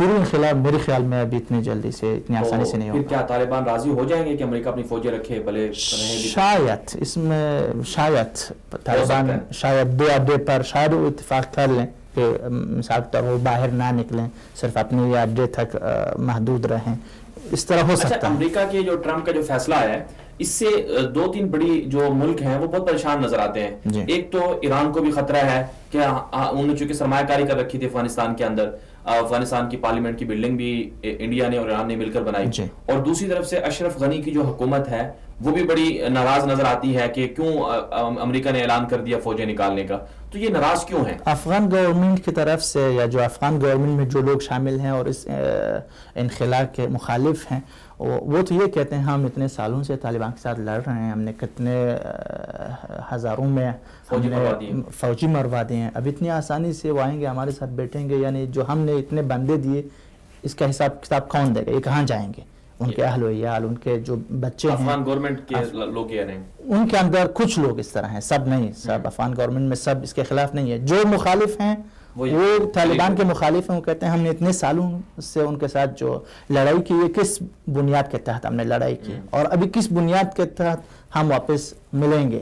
پوری انقلاب میرے خیال میں ابھی اتنی جلدی سے اتنی آسانی سے نہیں پھر ہوگا. کیا طالبان راضی ہو جائیں گے کہ امریکہ اپنی فوجیں رکھے بھلے رہیں بھی؟ شاید اس میں شاید طالبان شاید دو اڈے پر شاید وہ اتفاق کر لیں کہ مثال کے طور پر وہ باہر نہ نکلیں, صرف اپنے اڈے تک محدود رہیں, اس طرح ہو سکتا ہے. امریکہ کے جو ٹرمپ کا جو فیصلہ ہے اس سے 2-3 بڑی جو ملک ہیں وہ بہت پریشان نظر آتے ہیں. ایک تو ایران کو بھی خطرہ ہے کہ انہوں نے چونکہ سرمایہ کاری کر رکھی تھی افغانستان کے اندر, افغانستان کی پارلیمنٹ کی بلڈنگ بھی انڈیا نے اور ایران نے مل کر بنائی, اور دوسری طرف سے اشرف غنی کی جو حکومت ہے وہ بھی بڑی ناراض نظر آتی ہے کہ کیوں امریکہ نے اعلان کر دیا فوجیں نکالنے کا. تو یہ ناراض کیوں ہیں؟ افغان گورنمنٹ کی طرف سے یا جو افغان گورنمنٹ میں جو لوگ شامل ہیں اور اس انخلا کے مخالف ہیں وہ تو یہ کہتے ہیں ہم اتنے سالوں سے طالبان کے ساتھ لڑ رہے ہیں, ہم نے کتنے ہزاروں میں فوجی مروا دیے ہیں, اب اتنی آسانی سے وہ آئیں گے ہمارے ساتھ بیٹھیں گے, یعنی جو ہم نے اتنے بندے دیے اس کا حساب کتاب کون دے گا, یہ کہاں جائیں گے؟ ان کے اہل و عیال, ان کے جو بچے ہیں, افغان گورنمنٹ کے لوگ کہہ رہے ہیں, ان کے اندر کچھ لوگ اس طرح ہیں, سب نہیں, سب افغان گورنمنٹ میں سب اس کے خلاف نہیں ہے. جو مخالف ہیں وہ طالبان کے مخالف ہیں, وہ کہتے ہیں ہم نے اتنے سالوں سے ان کے ساتھ جو لڑائی کی, یہ کس بنیاد کے تحت ہم نے لڑائی کی اور ابھی کس بنیاد کے تحت ہم واپس ملیں گے.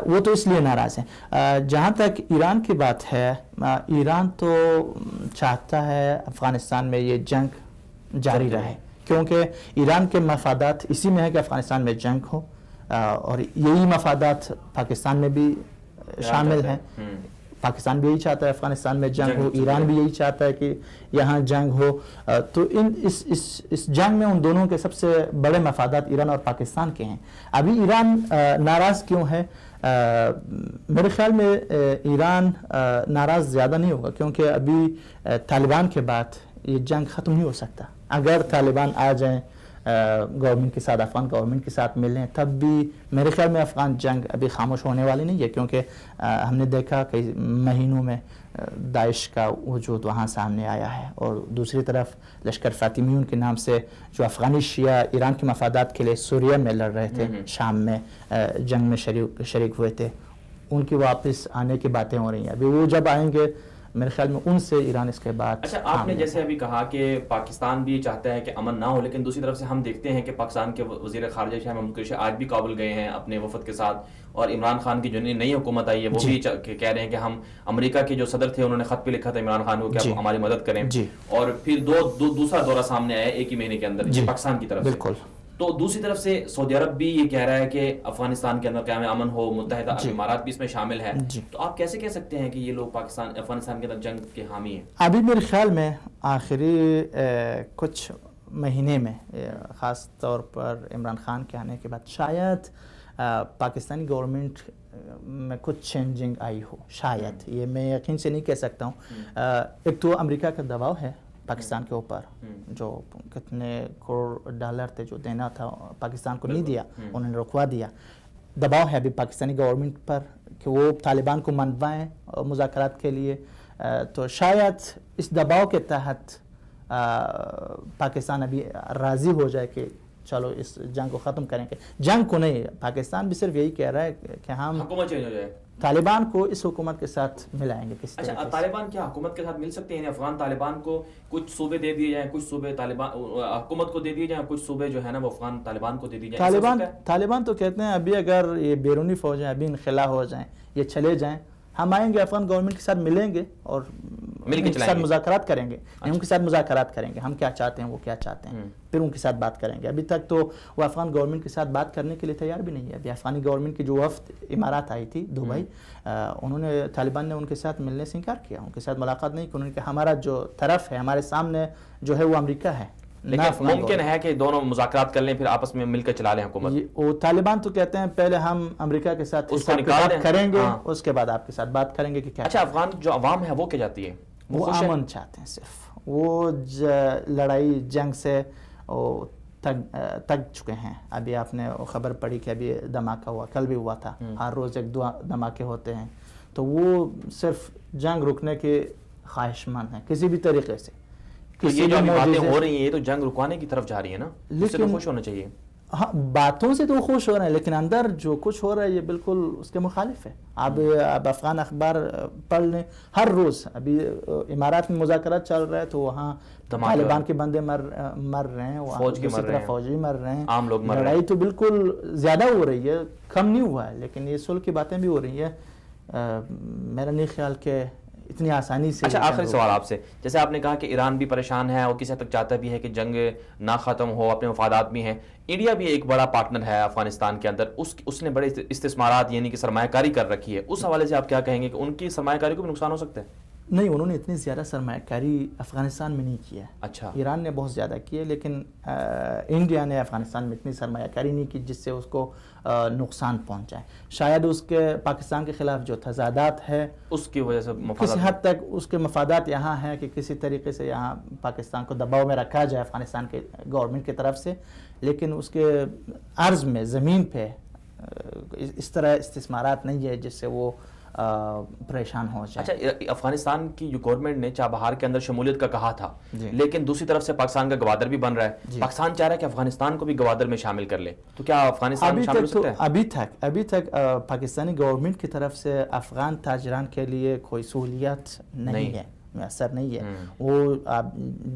وہ تو اس لیے ناراض ہیں. جہاں تک ایران کی بات ہے, ایران تو چاہتا ہے افغانستان میں یہ جنگ جاری رہے, کیونکہ ایران کے مفادات اسی میں ہے کہ افغانستان میں جنگ ہو, اور یہی مفادات پاکستان میں بھی شامل ہیں. پاکستان بھی یہی چاہتا ہے افغانستان میں جنگ ہو, ایران بھی یہی چاہتا ہے کہ یہاں جنگ ہو. تو اس جنگ میں ان دونوں کے سب سے بڑے مفادات ایران اور پاکستان کے ہیں. ابھی ایران ناراض کیوں ہے؟ میرے خیال میں ایران ناراض زیادہ نہیں ہوگا, کیونکہ ابھی طالبان کے بعد یہ جنگ ختم نہیں ہو سکتا. اگر طالبان آ جائیں گورنمنٹ کے ساتھ, افغان گورنمنٹ کے ساتھ ملیں, تب بھی میرے خیال میں افغان جنگ ابھی خاموش ہونے والی نہیں ہے, کیونکہ ہم نے دیکھا کئی مہینوں میں داعش کا وجود وہاں سامنے آیا ہے, اور دوسری طرف لشکر فاطمیون کے نام سے جو افغانی شیعہ ایران کے مفادات کے لیے سوریہ میں لڑ رہے تھے, شام میں جنگ میں شریک ہوئے تھے, ان کی واپس آنے کی باتیں ہو رہی ہیں. ابھی وہ جب آئیں گے میرے خیال میں ان سے ایران اس کے بعد. اچھا, آپ نے جیسے ابھی کہا کہ پاکستان بھی چاہتا ہے کہ امن نہ ہو, لیکن دوسری طرف سے ہم دیکھتے ہیں کہ پاکستان کے وزیر خارجہ شاہ محمود قریشی آج بھی کابل گئے ہیں اپنے وفد کے ساتھ, اور عمران خان کی جو نئی حکومت آئی ہے وہ بھی کہہ رہے ہیں کہ ہم امریکہ کے جو صدر تھے انہوں نے خط پہ لکھا تھا عمران خان کو کہ آپ ہماری مدد کریں, اور پھر دوسرا دورہ سامنے آیا ایک ہی مہینے کے اندر پاکستان کی طرف سے. بالکل. تو دوسری طرف سے سعودی عرب بھی یہ کہہ رہا ہے کہ افغانستان کے اندر قیام امن ہو, متحدہ عرب امارات بھی اس میں شامل ہے. تو آپ کیسے کہہ سکتے ہیں کہ یہ لوگ افغانستان کے اندر جنگ کے حامی ہیں؟ ابھی میرے خیال میں آخری کچھ مہینے میں, خاص طور پر عمران خان کے آنے کے بعد, شاید پاکستانی گورنمنٹ میں کچھ چینجنگ آئی ہو, شاید, یہ میں یقین سے نہیں کہہ سکتا ہوں. ایک تو امریکہ کا دباؤ ہے پاکستان کے اوپر, جو کتنے کروڑ ڈالر تھے جو دینا تھا پاکستان کو نہیں دیا, انہوں نے رکوا دیا. دباؤ ہے ابھی پاکستانی گورنمنٹ پر کہ وہ طالبان کو منوائیں مذاکرات کے لیے. تو شاید اس دباؤ کے تحت پاکستان ابھی راضی ہو جائے کہ چلو اس جنگ کو ختم کریں گے. جنگ کو نہیں, پاکستان بھی صرف یہی کہہ رہا ہے کہ ہم حکومت چینج ہو جائے, طالبان کو اس حکومت کے ساتھ ملائیں گے. اچھا, طالبان کیا حکومت کے ساتھ مل سکتے ہیں؟ افغان طالبان کو کچھ صوبے دے دیے جائیں, کچھ صوبے طالبان حکومت کو دے دیے جائیں, کچھ صوبے جو ہے نا وہ افغان طالبان کو دے دی جائیں. طالبان تو کہتے ہیں ابھی اگر یہ بیرونی فوجیں ابھی انخلا ہو جائیں, یہ چلے جائیں, ہم آئیں گے افغان گورنمنٹ کے ساتھ ملیں گے اور ان کے ساتھ مذاکرات کریں گے. ان کے ساتھ مذاکرات کریں گے, ہم کیا چاہتے ہیں وہ کیا چاہتے ہیں, پھر ان کے ساتھ بات کریں گے. ابھی تک تو وہ افغان گورنمنٹ کے ساتھ بات کرنے کے لیے تیار بھی نہیں ہے. ابھی افغانی گورنمنٹ کی جو وفد امارات آئی تھی دبئی, انہوں نے طالبان نے ان کے ساتھ ملنے سے انکار کیا, ان کے ساتھ ملاقات نہیں کی. انہوں نے کہا ہمارا جو طرف ہے, ہمارے سامنے جو ہے وہ امریکہ ہے. لیکن ممکن ہے کہ دونوں مذاکرات کر لیں پھر آپس میں مل کر چلا لیں حکومت. وہ طالبان تو کہتے ہیں پہلے ہم امریکہ کے ساتھ کریں گے, اس کے بعد آپ کے ساتھ بات کریں گے کہ کیا. اچھا, افغان جو عوام ہے وہ کیا چاہتی ہے؟ وہ امن چاہتے ہیں صرف. وہ لڑائی جنگ سے تگ چکے ہیں. ابھی آپ نے خبر پڑھی کہ ابھی دھماکہ ہوا, کل بھی ہوا تھا, ہر روز ایک دو دھماکے ہوتے ہیں. تو وہ صرف جنگ رکنے کے خواہش مند ہیں کسی بھی طریقے سے. یہ جو باتیں ہو رہی ہیں یہ تو جنگ رکوانے کی طرف جا رہی ہے نا, اس سے تو خوش ہونا چاہیے. ہاں باتوں سے تو وہ خوش ہو رہے ہیں لیکن اندر جو کچھ ہو رہا ہے یہ بالکل اس کے مخالف ہے. اب افغان اخبار پڑھ لیں ہر روز. ابھی امارات میں مذاکرات چل رہا ہے تو وہاں طالبان کے بندے مر رہے ہیں, دوسری طرف فوجی مر رہے ہیں, عام لوگ مر رہے ہیں. لڑائی تو بالکل زیادہ ہو رہی ہے, کم نہیں ہوا ہے, لیکن یہ صلح کی باتیں بھی ہو رہی ہیں. میرا نہیں خیال کہ اتنی آسانی سے. اچھا آخری سوال آپ سے, جیسے آپ نے کہا کہ ایران بھی پریشان ہے اور کسی حد تک چاہتا بھی ہے کہ جنگ نہ ختم ہو, اپنے مفادات بھی ہیں. انڈیا بھی ایک بڑا پارٹنر ہے افغانستان کے اندر, اس نے بڑے استثمارات یعنی کہ سرمایہ کاری کر رکھی ہے. اس حوالے سے آپ کیا کہیں گے کہ ان کی سرمایہ کاری کو بھی نقصان ہو سکتا ہے؟ نہیں, انہوں نے اتنی زیادہ سرمایہ کاری افغانستان میں نہیں کی ہے. اچھا, ایران نے بہت زیادہ کی ہے, لیکن انڈیا نے افغانستان میں اتنی سرمایہ کاری نہیں کی جس سے اس کو نقصان پہنچائے. شاید اس کے پاکستان کے خلاف جو تضادات ہے اس کی وجہ سے کسی حد تک اس کے مفادات یہاں ہیں کہ کسی طریقے سے یہاں پاکستان کو دباؤ میں رکھا جائے افغانستان کے گورنمنٹ کی طرف سے, لیکن اس کے عرض میں زمین پہ اس طرح استثمارات نہیں ہے جس سے وہ پریشان ہو جائے. اچھا, افغانستان کی جو گورنمنٹ نے چابہار کے اندر شمولیت کا کہا تھا, لیکن دوسری طرف سے پاکستان کا گوادر بھی بن رہا ہے. پاکستان چاہ رہا ہے کہ افغانستان کو بھی گوادر میں شامل کر لے, تو کیا افغانستان میں شامل ہو سکتا ہے؟ ابھی تک پاکستانی گورنمنٹ کی طرف سے افغان تاجران کے لیے کوئی سہولیات نہیں ہے, میسر نہیں ہے. وہ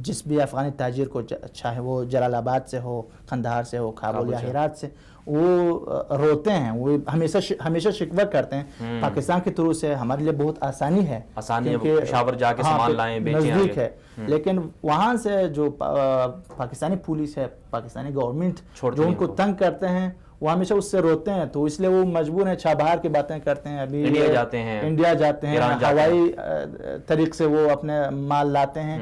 جس بھی افغانی تاجر کو چاہے وہ جلال آباد سے ہو, قندھار سے ہو, کابل یا ہرات سے, وہ روتے ہیں, وہ ہمیشہ شکوہ کرتے ہیں پاکستان کے تھرو سے ہمارے لیے بہت آسانی ہے پشاور جا کے سامان لائیں بیچیں, نزدیک ہے. لیکن وہاں سے جو پاکستانی پولیس ہے, پاکستانی گورنمنٹ جو ان کو تنگ کرتے ہیں, وہ ہمیشہ اس سے روتے ہیں, تو اس لیے وہ مجبور ہیں چابہار کی باتیں کرتے ہیں. ابھی انڈیا جاتے ہیں, ہوائی طریق سے وہ اپنے مال لاتے ہیں,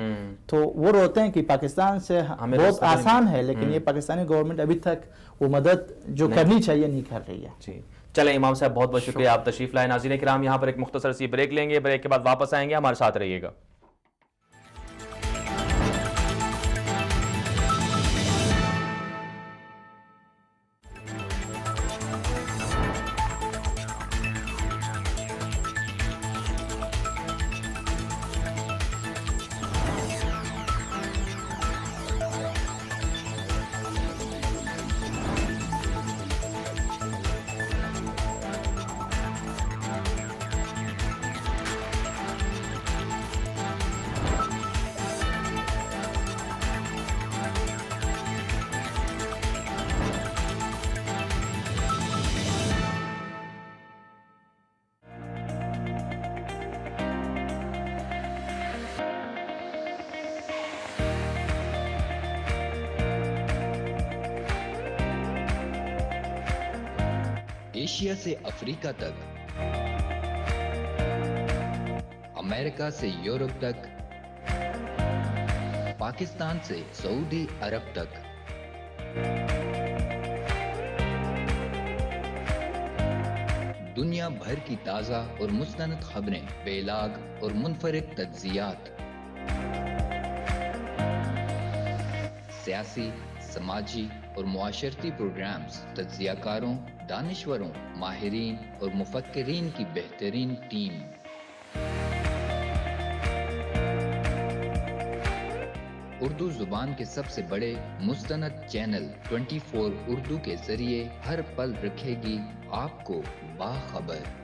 تو وہ روتے ہیں کہ پاکستان سے بہت آسان ہے, لیکن یہ پاکستانی گورنمنٹ ابھی تک وہ مدد جو کرنی چاہیے نہیں کر رہی ہے. جی چلیں امام صاحب, بہت بہت شکریہ, آپ تشریف لائے. ناظرین کرام, یہاں پر ایک مختصر سی بریک لیں گے, بریک کے بعد واپس آئیں گے, ہمارے ساتھ رہیے گا. ایشیا سے افریقہ تک, امریکہ سے یورپ تک, پاکستان سے سعودی عرب تک, دنیا بھر کی تازہ اور مستند خبریں, بے لاگ اور منفرد تجزیات, سیاسی, سماجی اور معاشرتی پروگرامز, تجزیہ کاروں, دانشوروں, ماہرین اور مفکرین کی بہترین ٹیم. اردو زبان کے سب سے بڑے مستند چینل 24 اردو کے ذریعے ہر پل رکھے گی آپ کو باخبر.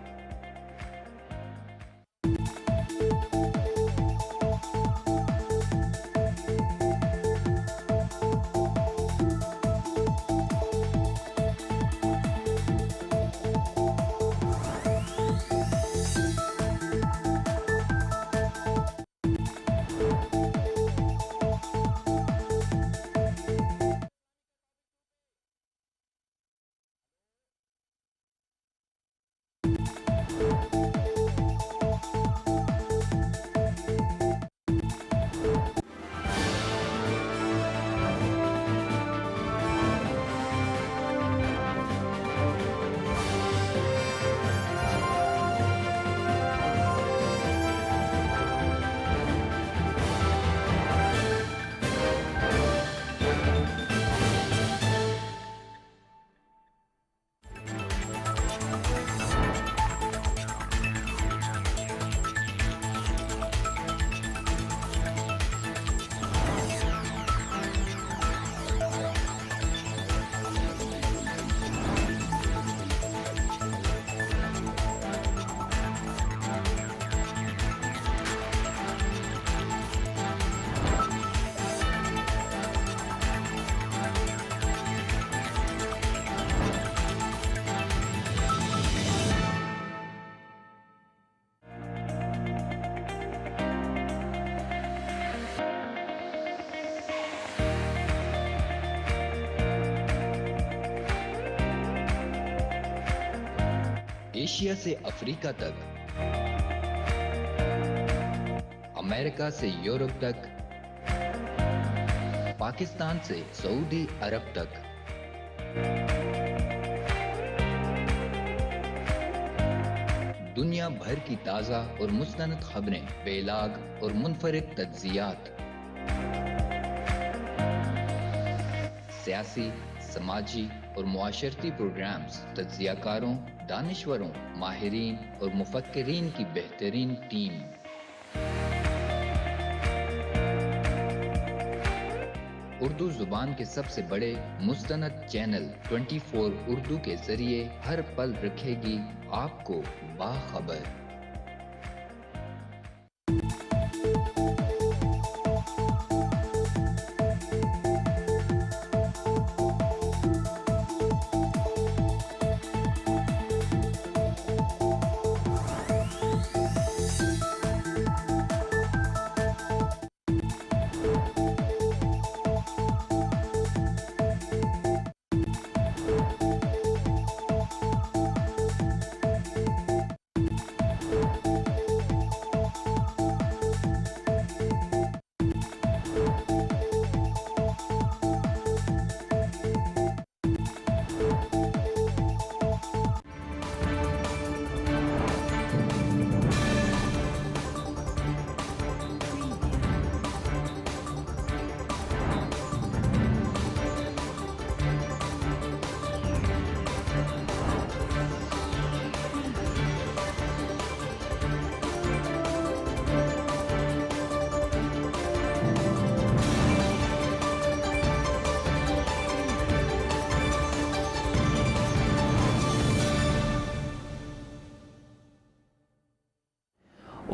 ایشیا سے افریقہ تک، امریکہ سے یورپ تک، پاکستان سے سعودی عرب تک، دنیا بھر کی تازہ اور مستند خبریں، بے لاگ اور منفرد تجزیات، سیاسی، سماجی اور معاشرتی پروگرامز، تجزیہ کاروں، دانشوروں، ماہرین اور مفکرین کی بہترین ٹیم، اردو زبان کے سب سے بڑے مستند چینل 24 اردو کے ذریعے ہر پل رکھے گی آپ کو باخبر۔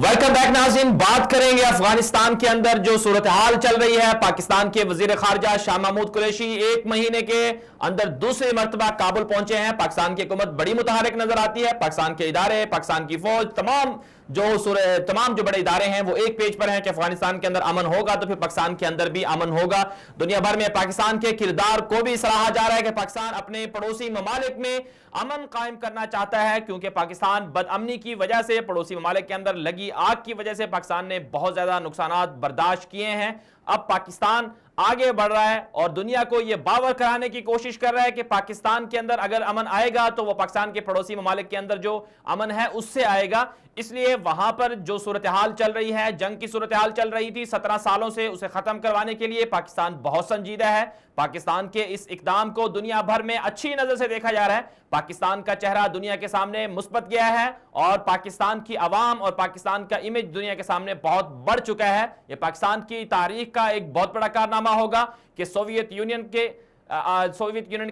ویلکم بیک ناظرین، بات کریں گے افغانستان کے اندر جو صورتحال چل رہی ہے۔ پاکستان کے وزیر خارجہ شاہ محمود قریشی ایک مہینے کے اندر دوسری مرتبہ کابل پہنچے ہیں۔ پاکستان کی حکومت بڑی متحرک نظر آتی ہے، پاکستان کے ادارے، پاکستان کی فوج، تمام جو بڑے ادارے ہیں وہ ایک پیج پر ہیں کہ افغانستان کے اندر امن ہوگا تو پھر پاکستان کے اندر بھی امن ہوگا۔ دنیا بھر میں پاکستان کے کردار کو بھی سراہا جا رہا ہے کہ پاکستان اپنے پڑوسی ممالک میں امن قائم کرنا چاہتا ہے، کیونکہ پاکستان بد امنی کی وجہ سے، پڑوسی ممالک کے اندر لگی آگ کی وجہ سے پاکستان نے بہت زیادہ نقصانات برداشت کیے ہیں۔ اب پاکستان آگے بڑھ رہا ہے اور دنیا کو یہ باور کرانے کی کوشش کر رہا ہے کہ پاکستان کے اندر اگر امن آئے گا تو وہ پاکستان کے پڑوسی ممالک کے اندر جو امن ہے اس سے آئے گا۔ اس لیے وہاں پر جو صورتحال چل رہی ہے، جنگ کی صورتحال چل رہی تھی 17 سالوں سے، اسے ختم کروانے کے لیے پاکستان بہت سنجیدہ ہے۔ پاکستان کے اس اقدام کو دنیا بھر میں اچھی نظر سے دیکھا جا رہا ہے۔ پاکستان کا چہرہ دنیا کے سامنے مثبت گیا ہے اور پاکستان کی عوام اور پاکستان کا امیج دنیا کے سامنے بہت بڑھ چکا ہے۔ یہ پاکستان کی تاریخ کا ایک بہت بڑا کارنامہ ہوگا کہ سوویت یونین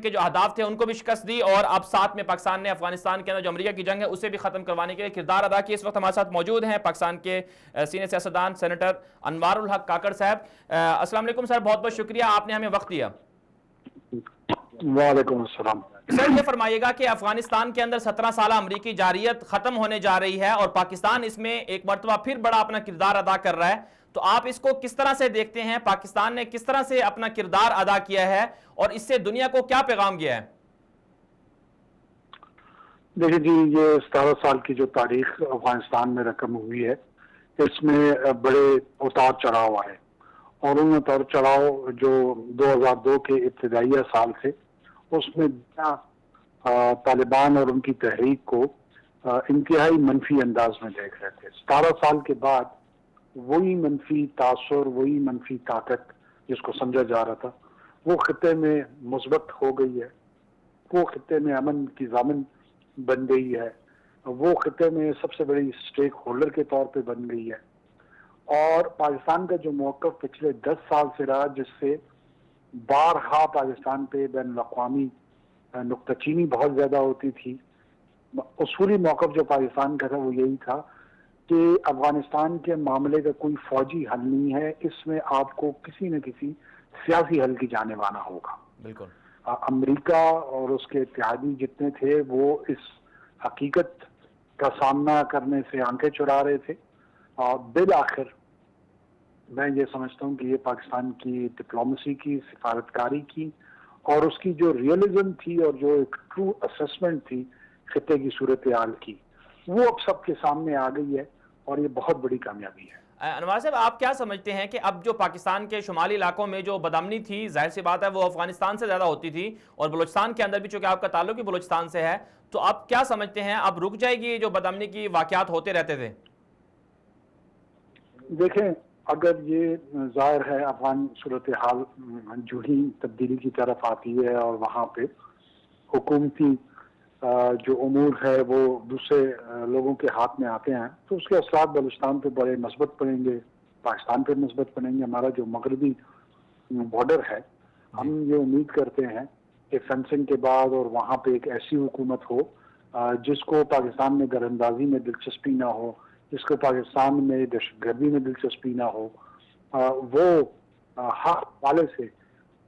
کے جو اہداف تھے ان کو بھی شکست دی، اور اب ساتھ میں پاکستان نے افغانستان کے اندر جو امریکہ کی جنگ ہے اسے بھی ختم کروانے کے لیے کردار ادا کیا۔ اس وقت ہمارے ساتھ موجود ہیں پاکستان کے سینئر سیاستدان سینیٹر انوار الحق کاکڑ صاحب۔ السلام علیکم سر، بہت بہت شکریہ، آپ نے ہمیں وقت دیا۔ وعلیکم السلام۔ سر یہ فرمائیے گا کہ افغانستان کے اندر 17 سالہ امریکی جارحیت ختم ہونے جا رہی ہے اور پاکستان اس میں ایک مرتبہ پھر بڑا اپنا کردار ادا کر رہا ہے، تو آپ اس کو کس طرح سے دیکھتے ہیں؟ پاکستان نے کس طرح سے اپنا کردار ادا کیا ہے اور اس سے دنیا کو کیا پیغام گیا ہے؟ دیکھیں جی، یہ 17 سال کی جو تاریخ افغانستان میں رقم ہوئی ہے، اس میں بڑے اتار چڑھاؤ آئے، اور ان اتار چڑھاؤ جو 2002 کے ابتدائیہ سال تھے اس میں طالبان اور ان کی تحریک کو انتہائی منفی انداز میں دیکھ رہے تھے۔ 17 سال کے بعد وہی منفی تاثر، وہی منفی طاقت جس کو سمجھا جا رہا تھا وہ خطے میں مثبت ہو گئی ہے، وہ خطے میں امن کی ضامن بن گئی ہے، وہ خطے میں سب سے بڑی سٹیک ہولڈر کے طور پہ بن گئی ہے۔ اور پاکستان کا جو موقف پچھلے 10 سال سے رہا، جس سے بارہا پاکستان پہ بین الاقوامی نکتہ چینی بہت زیادہ ہوتی تھی، اصولی موقف جو پاکستان کا تھا وہ یہی تھا کہ افغانستان کے معاملے کا کوئی فوجی حل نہیں ہے، اس میں آپ کو کسی نہ کسی سیاسی حل کی جانب آنا ہوگا۔ بالکل۔ امریکہ اور اس کے اتحادی جتنے تھے وہ اس حقیقت کا سامنا کرنے سے آنکھیں چرا رہے تھے، اور بالآخر میں یہ سمجھتا ہوں کہ یہ پاکستان کی ڈپلومیسی کی، سفارتکاری کی، اور اس کی جو ریئلزم تھی اور جو ایک ٹرو اسسمنٹ تھی خطے کی صورتحال کی، وہ اب سب کے سامنے آ گئی ہے اور یہ بہت بڑی کامیابی ہے۔ انوار صاحب، آپ کیا سمجھتے ہیں کہ اب جو پاکستان کے شمالی علاقوں میں جو بدامنی تھی، ظاہر سی بات ہے وہ افغانستان سے زیادہ ہوتی تھی، اور بلوچستان کے اندر بھی چونکہ آپ کا تعلق ہی بلوچستان سے ہے، تو اب کیا سمجھتے ہیں اب رک جائے گی جو بدامنی کی واقعات ہوتے رہتے تھے؟ دیکھیں، اگر یہ ظاہر ہے افغان صورتحال جو ہی تبدیلی کی طرف آتی ہے اور وہاں پہ حکومتی جو امور ہے وہ دوسرے لوگوں کے ہاتھ میں آتے ہیں، تو اس کے اثرات بلوچستان پہ بڑے مثبت پڑیں گے، پاکستان پہ مثبت پڑیں گے۔ ہمارا جو مغربی بارڈر ہے، ہم یہ امید کرتے ہیں کہ فینسنگ کے بعد اور وہاں پہ ایک ایسی حکومت ہو جس کو پاکستان میں گر اندازی میں دلچسپی نہ ہو، جس کو پاکستان میں دہشت گردی میں دلچسپی نہ ہو، وہ ہر حوالے سے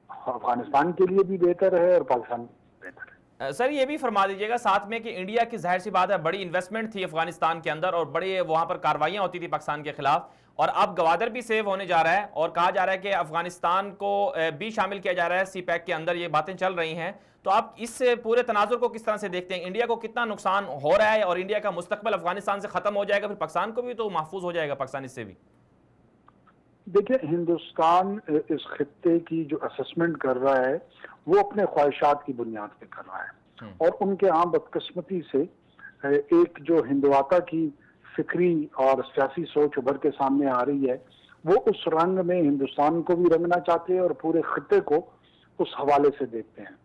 افغانستان کے لیے بھی بہتر ہے اور پاکستان کے لیے بہتر ہے۔ سر یہ بھی فرما دیجیے گا ساتھ میں کہ انڈیا کی ظاہر سی بات ہے بڑی انویسٹمنٹ تھی افغانستان کے اندر اور بڑی وہاں پر کاروائیاں ہوتی تھی پاکستان کے خلاف، اور اب گوادر بھی سیو ہونے جا رہا ہے اور کہا جا رہا ہے کہ افغانستان کو بھی شامل کیا جا رہا ہے سی پیک کے اندر، یہ باتیں چل رہی ہیں۔ تو آپ اس پورے تناظر کو کس طرح سے دیکھتے ہیں؟ انڈیا کو کتنا نقصان ہو رہا ہے اور انڈیا کا مستقبل افغانستان سے ختم ہو جائے گا، پھر پاکستان کو بھی تو محفوظ ہو جائے گا پاکستان اس سے بھی؟ دیکھیں، ہندوستان اس خطے کی جو اسسمنٹ کر رہا ہے وہ اپنے خواہشات کی بنیاد پہ کر رہا ہے، اور ان کے عام بدقسمتی سے ایک جو ہندواتا کی فکری اور سیاسی سوچ ابھر کے سامنے آ رہی ہے، وہ اس رنگ میں ہندوستان کو بھی رنگنا چاہتے ہیں اور پورے خطے کو اس حوالے سے دیکھتے ہیں۔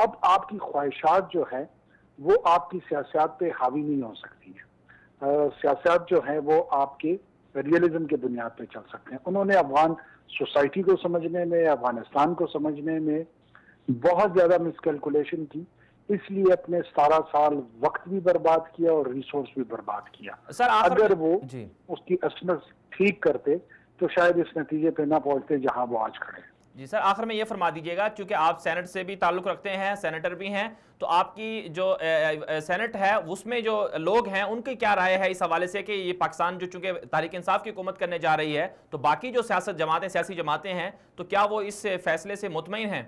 اب آپ کی خواہشات جو ہے وہ آپ کی سیاست پہ حاوی نہیں ہو سکتی ہے، سیاست جو ہے وہ آپ کے ریئلزم کے بنیاد پہ چل سکتے ہیں۔ انہوں نے افغان سوسائٹی کو سمجھنے میں، افغانستان کو سمجھنے میں بہت زیادہ مس کیلکولیشن کی، اس لیے اپنے 17 سال وقت بھی برباد کیا اور ریسورس بھی برباد کیا۔ اگر وہ اس کی اسمت ٹھیک کرتے تو شاید اس نتیجے پہ نہ پہنچتے جہاں وہ آج کھڑے ہیں۔ جی سر، آخر میں یہ فرما دیجیے گا، چونکہ آپ سینٹ سے بھی تعلق رکھتے ہیں، سینیٹر بھی ہیں، تو آپ کی جو سینٹ ہے اس میں جو لوگ ہیں ان کی کیا رائے ہے اس حوالے سے کہ یہ پاکستان جو چونکہ تحریک انصاف کی حکومت کرنے جا رہی ہے، تو باقی جو سیاسی جماعتیں ہیں تو کیا وہ اس فیصلے سے مطمئن ہیں؟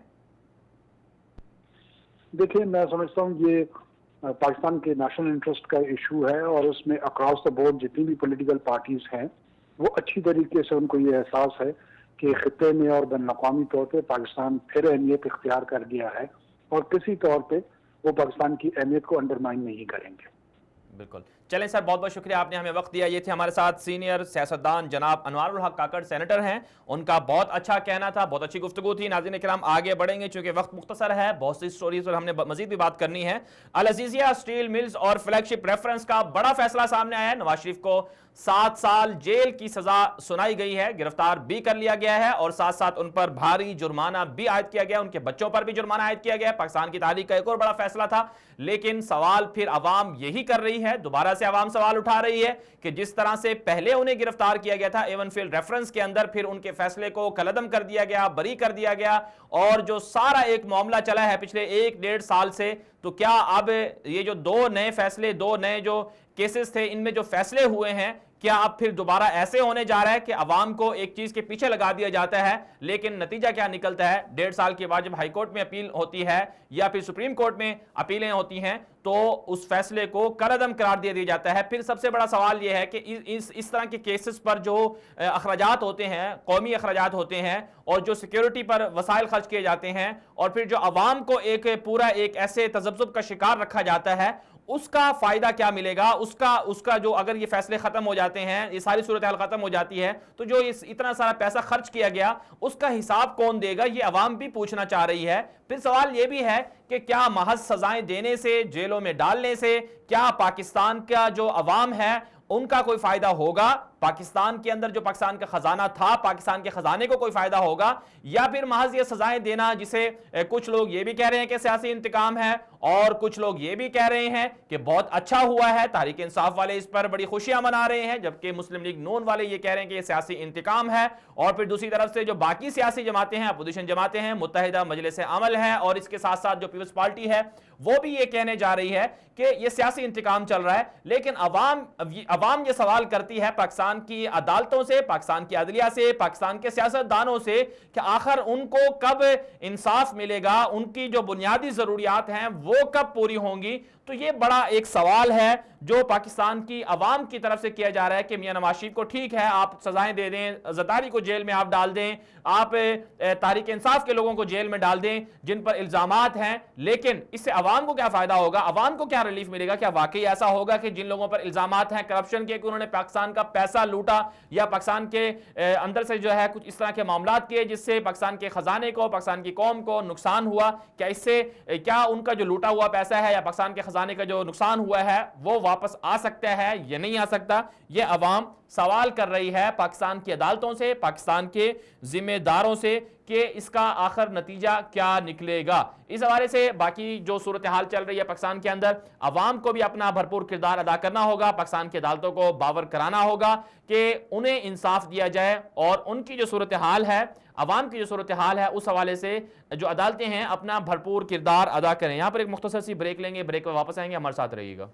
دیکھیں، میں سمجھتا ہوں یہ پاکستان کے نیشنل انٹرسٹ کا ایشو ہے، اور اس میں اکراس دا بورڈ جتنی بھی پولیٹیکل پارٹیز ہیں وہ اچھی طریقے سے ان کو یہ احساس ہے کہ خطے میں اور بین الاقوامی طور پہ پاکستان پھر اہمیت اختیار کر گیا ہے، اور کسی طور پہ وہ پاکستان کی اہمیت کو انڈرمائن نہیں کریں گے۔ بالکل، چلیں سر، بہت بہت شکریہ، آپ نے ہمیں وقت دیا۔ یہ تھے ہمارے ساتھ سینئر سیاستدان جناب انوار الحق کاکڑ، سینیٹر ہیں، ان کا بہت اچھا کہنا تھا، بہت اچھی گفتگو تھی۔ ناظرین کرام، آگے بڑھیں گے چونکہ وقت مختصر ہے، بہت سی سٹوریز پر ہم نے مزید بھی بات کرنی ہے۔ العزیزیہ سٹیل ملز اور فلیگ شپ ریفرنس کا بڑا فیصلہ سامنے آیا ہے، نواز شریف کو 7 سال جیل کی سزا سنائی گئی ہے، گرفتار بھی کر لیا گیا ہے اور ساتھ ساتھ ان پر بھاری جرمانہ بھی عائد کیا گیا، ان کے بچوں پر بھی جرمانہ عائد کیا گیا ہے۔ پاکستان کی تاریخ کا ایک اور بڑا فیصلہ تھا، لیکن سوال پھر عوام یہی کر رہی ہے، دوبارہ سے عوام سوال اٹھا رہی ہے کہ جس طرح سے پہلے انہیں گرفتار کیا گیا تھا ایون فیلڈ ریفرنس کے اندر، پھر ان کے فیصلے کو کالعدم کر دیا گیا، بری کر دیا گیا، اور جو سارا ایک معاملہ چلا ہے پچھلے 1-1.5 سال سے، تو کیا اب یہ جو 2 نئے فیصلے، 2 نئے جو کیسز تھے، ان میں جو فیصلے ہوئے ہیں، کیا اب پھر دوبارہ ایسے ہونے جا رہا ہے کہ عوام کو ایک چیز کے پیچھے لگا دیا جاتا ہے، لیکن نتیجہ کیا نکلتا ہے؟ 1.5 سال کے بعد جب ہائی کورٹ میں اپیل ہوتی ہے یا پھر سپریم کورٹ میں اپیلیں ہوتی ہیں تو اس فیصلے کو کالعدم قرار دیا جاتا ہے۔ پھر سب سے بڑا سوال یہ ہے کہ اس طرح کے کیسز پر جو اخراجات ہوتے ہیں، قومی اخراجات ہوتے ہیں، اور جو سیکیورٹی پر وسائل خرچ کیے جاتے ہیں، اور پھر جو عوام کو ایک پورا ایک ایسے تذبذب کا شکار رکھا جاتا ہے، اس کا فائدہ کیا ملے گا؟ اس کا جو اگر یہ فیصلے ختم ہو جاتے ہیں، یہ ساری صورتحال ختم ہو جاتی ہے، تو جو اتنا سارا پیسہ خرچ کیا گیا اس کا حساب کون دے گا؟ یہ عوام بھی پوچھنا چاہ رہی ہے۔ پھر سوال یہ بھی ہے کہ کیا محض سزائیں دینے سے، جیلوں میں ڈالنے سے، کیا پاکستان کا جو عوام ہے ان کا کوئی فائدہ ہوگا؟ پاکستان کے اندر جو پاکستان کا خزانہ تھا، پاکستان کے خزانے کو کوئی فائدہ ہوگا؟ یا پھر محض یہ سزائیں دینا جسے کچھ لوگ یہ بھی کہہ رہے ہیں کہ سیاسی انتقام ہے، اور کچھ لوگ یہ بھی کہہ رہے ہیں کہ بہت اچھا ہوا ہے، تحریک انصاف والے اس پر بڑی خوشیاں منا رہے ہیں، جبکہ مسلم لیگ نون والے یہ کہہ رہے ہیں کہ یہ سیاسی انتقام ہے، اور پھر دوسری طرف سے جو باقی سیاسی جماعتیں ہیں، اپوزیشن جماعتیں ہیں، متحدہ مجلس عمل ہے، اور اس کے ساتھ ساتھ جو پیپلز پارٹی ہے وہ بھی یہ کہنے جا رہی ہے کہ یہ سیاسی انتقام چل رہا ہے۔ لیکن عوام یہ سوال کرتی ہے، پاکستان پاکستان کی عدالتوں سے، پاکستان کی عدلیہ سے، پاکستان کے سیاستدانوں سے کہ آخر ان کو کب انصاف ملے گا، ان کی جو بنیادی ضروریات ہیں وہ کب پوری ہوں گی. تو یہ بڑا ایک سوال ہے جو پاکستان کی عوام کی طرف سے کیا جا رہا ہے کہ میاں نواز شریف کو ٹھیک ہے آپ سزائیں دے دیں، زرداری کو جیل میں آپ ڈال دیں، آپ تحریک انصاف کے لوگوں کو جیل میں ڈال دیں جن پر الزامات ہیں، لیکن اس سے عوام کو کیا فائدہ ہوگا، عوام کو کیا ریلیف ملے گا؟ کیا واقعی ایسا ہوگا کہ جن لوگوں پر الزامات ہیں کرپشن کے کہ انہوں نے پاکستان کا پیسہ لوٹا یا پاکستان کے اندر سے جو ہے کچھ اس طرح کے معاملات کیے جس سے پاکستان کے خزانے کو، پاکستان کی قوم کو نقصان ہوا، کیا اس سے کیا ان کا جو لوٹا ہوا پیسہ ہے یا پاکستان کے خزانے کا جو نقصان ہوا ہے وہ واپس آ سکتا ہے یا نہیں آ سکتا؟ یہ عوام سوال کر رہی ہے پاکستان کی عدالتوں سے، پاکستان کے ذمہ داروں سے کہ اس کا آخر نتیجہ کیا نکلے گا. اس حوالے سے باقی جو صورتحال چل رہی ہے پاکستان کے اندر، عوام کو بھی اپنا بھرپور کردار ادا کرنا ہوگا، پاکستان کی عدالتوں کو باور کرانا ہوگا کہ انہیں انصاف دیا جائے اور ان کی جو صورتحال ہے، عوام کی جو صورتحال ہے، اس حوالے سے جو عدالتیں ہیں اپنا بھرپور کردار ادا کریں. یہاں پر ایک مختصر سی بریک لیں گے، بریک میں واپس آئیں گے، ہمارے ساتھ رہیے گا.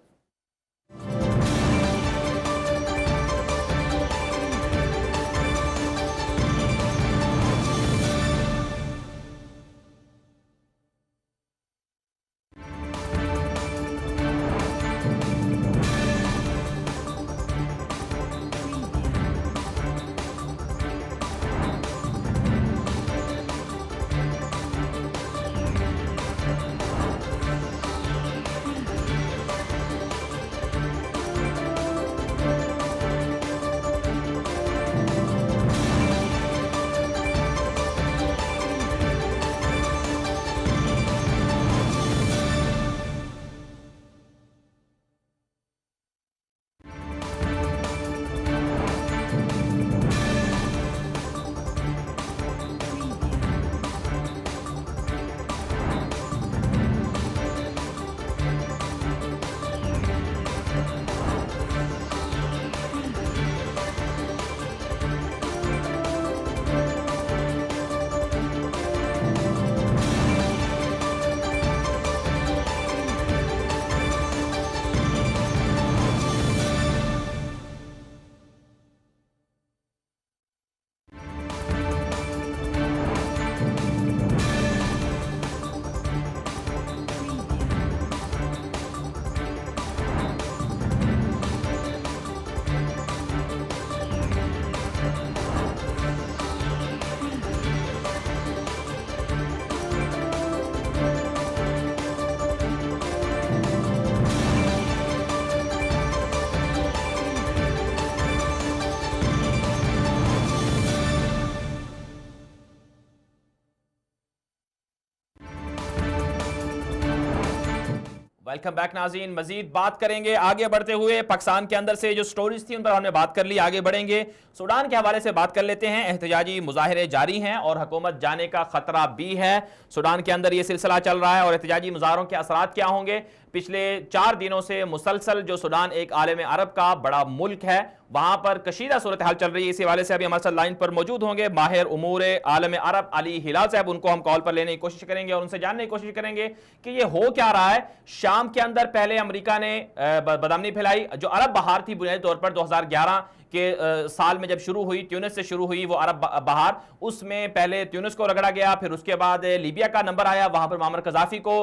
ویلکم بیک ناظرین، مزید بات کریں گے آگے بڑھتے ہوئے. پاکستان کے اندر سے جو سٹوریز تھی ان پر ہم نے بات کر لی، آگے بڑھیں گے. سوڈان کے حوالے سے بات کر لیتے ہیں. احتجاجی مظاہرے جاری ہیں اور حکومت جانے کا خطرہ بھی ہے. سوڈان کے اندر یہ سلسلہ چل رہا ہے اور احتجاجی مظاہروں کے اثرات کیا ہوں گے؟ پچھلے 4 دنوں سے مسلسل جو سوڈان ایک عالم عرب کا بڑا ملک ہے، وہاں پر کشیدہ صورتحال چل رہی ہے. اسی حوالے سے ابھی ہمارے ساتھ لائن پر موجود ہوں گے ماہر امور عالم عرب علی ہلال صاحب. ان کو ہم کال پر لینے کی کوشش کریں گے اور ان سے جاننے کی کوشش کریں گے کہ یہ ہو کیا رہا ہے. شام کے اندر پہلے امریکہ نے بدامنی پھیلائی. جو عرب بہار تھی بنیادی طور پر 2011 کے سال میں جب شروع ہوئی، تیونس سے شروع ہوئی وہ عرب بہار، اس میں پہلے تیونس کو رگڑا گیا، پھر اس کے بعد لیبیا کا نمبر آیا، وہاں پر معمر قذافی کو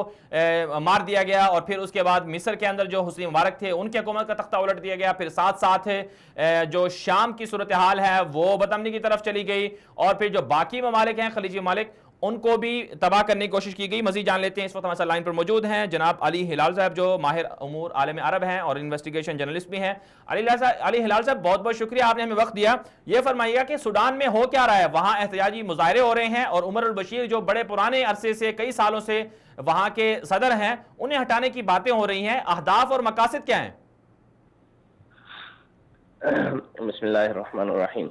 مار دیا گیا، اور پھر اس کے بعد مصر کے اندر جو حسنی مبارک تھے ان کی حکومت کا تختہ الٹ دیا گیا. پھر ساتھ ساتھ جو شام کی صورتحال ہے وہ بدامنی کی طرف چلی گئی، اور پھر جو باقی ممالک ہیں خلیجی ممالک ان کو بھی تباہ کرنے کی کوشش کی گئی. مزید جان لیتے ہیں. اس وقت ہمارے ساتھ لائن پر موجود ہیں جناب علی ہلال صاحب جو ماہر امور عالم عرب ہیں اور انویسٹیگیشن جرنلسٹ بھی ہیں. علی ہلال صاحب بہت بہت شکریہ، آپ نے ہمیں وقت دیا. یہ فرمائیے گا کہ سوڈان میں ہو کیا رہا ہے؟ وہاں احتجاجی مظاہرے ہو رہے ہیں اور عمر البشیر جو بڑے پرانے عرصے سے کئی سالوں سے وہاں کے صدر ہیں انہیں ہٹانے کی باتیں ہو رہی ہیں. اہداف اور مقاصد کیا ہیں؟ بسم اللہ الرحمن الرحیم.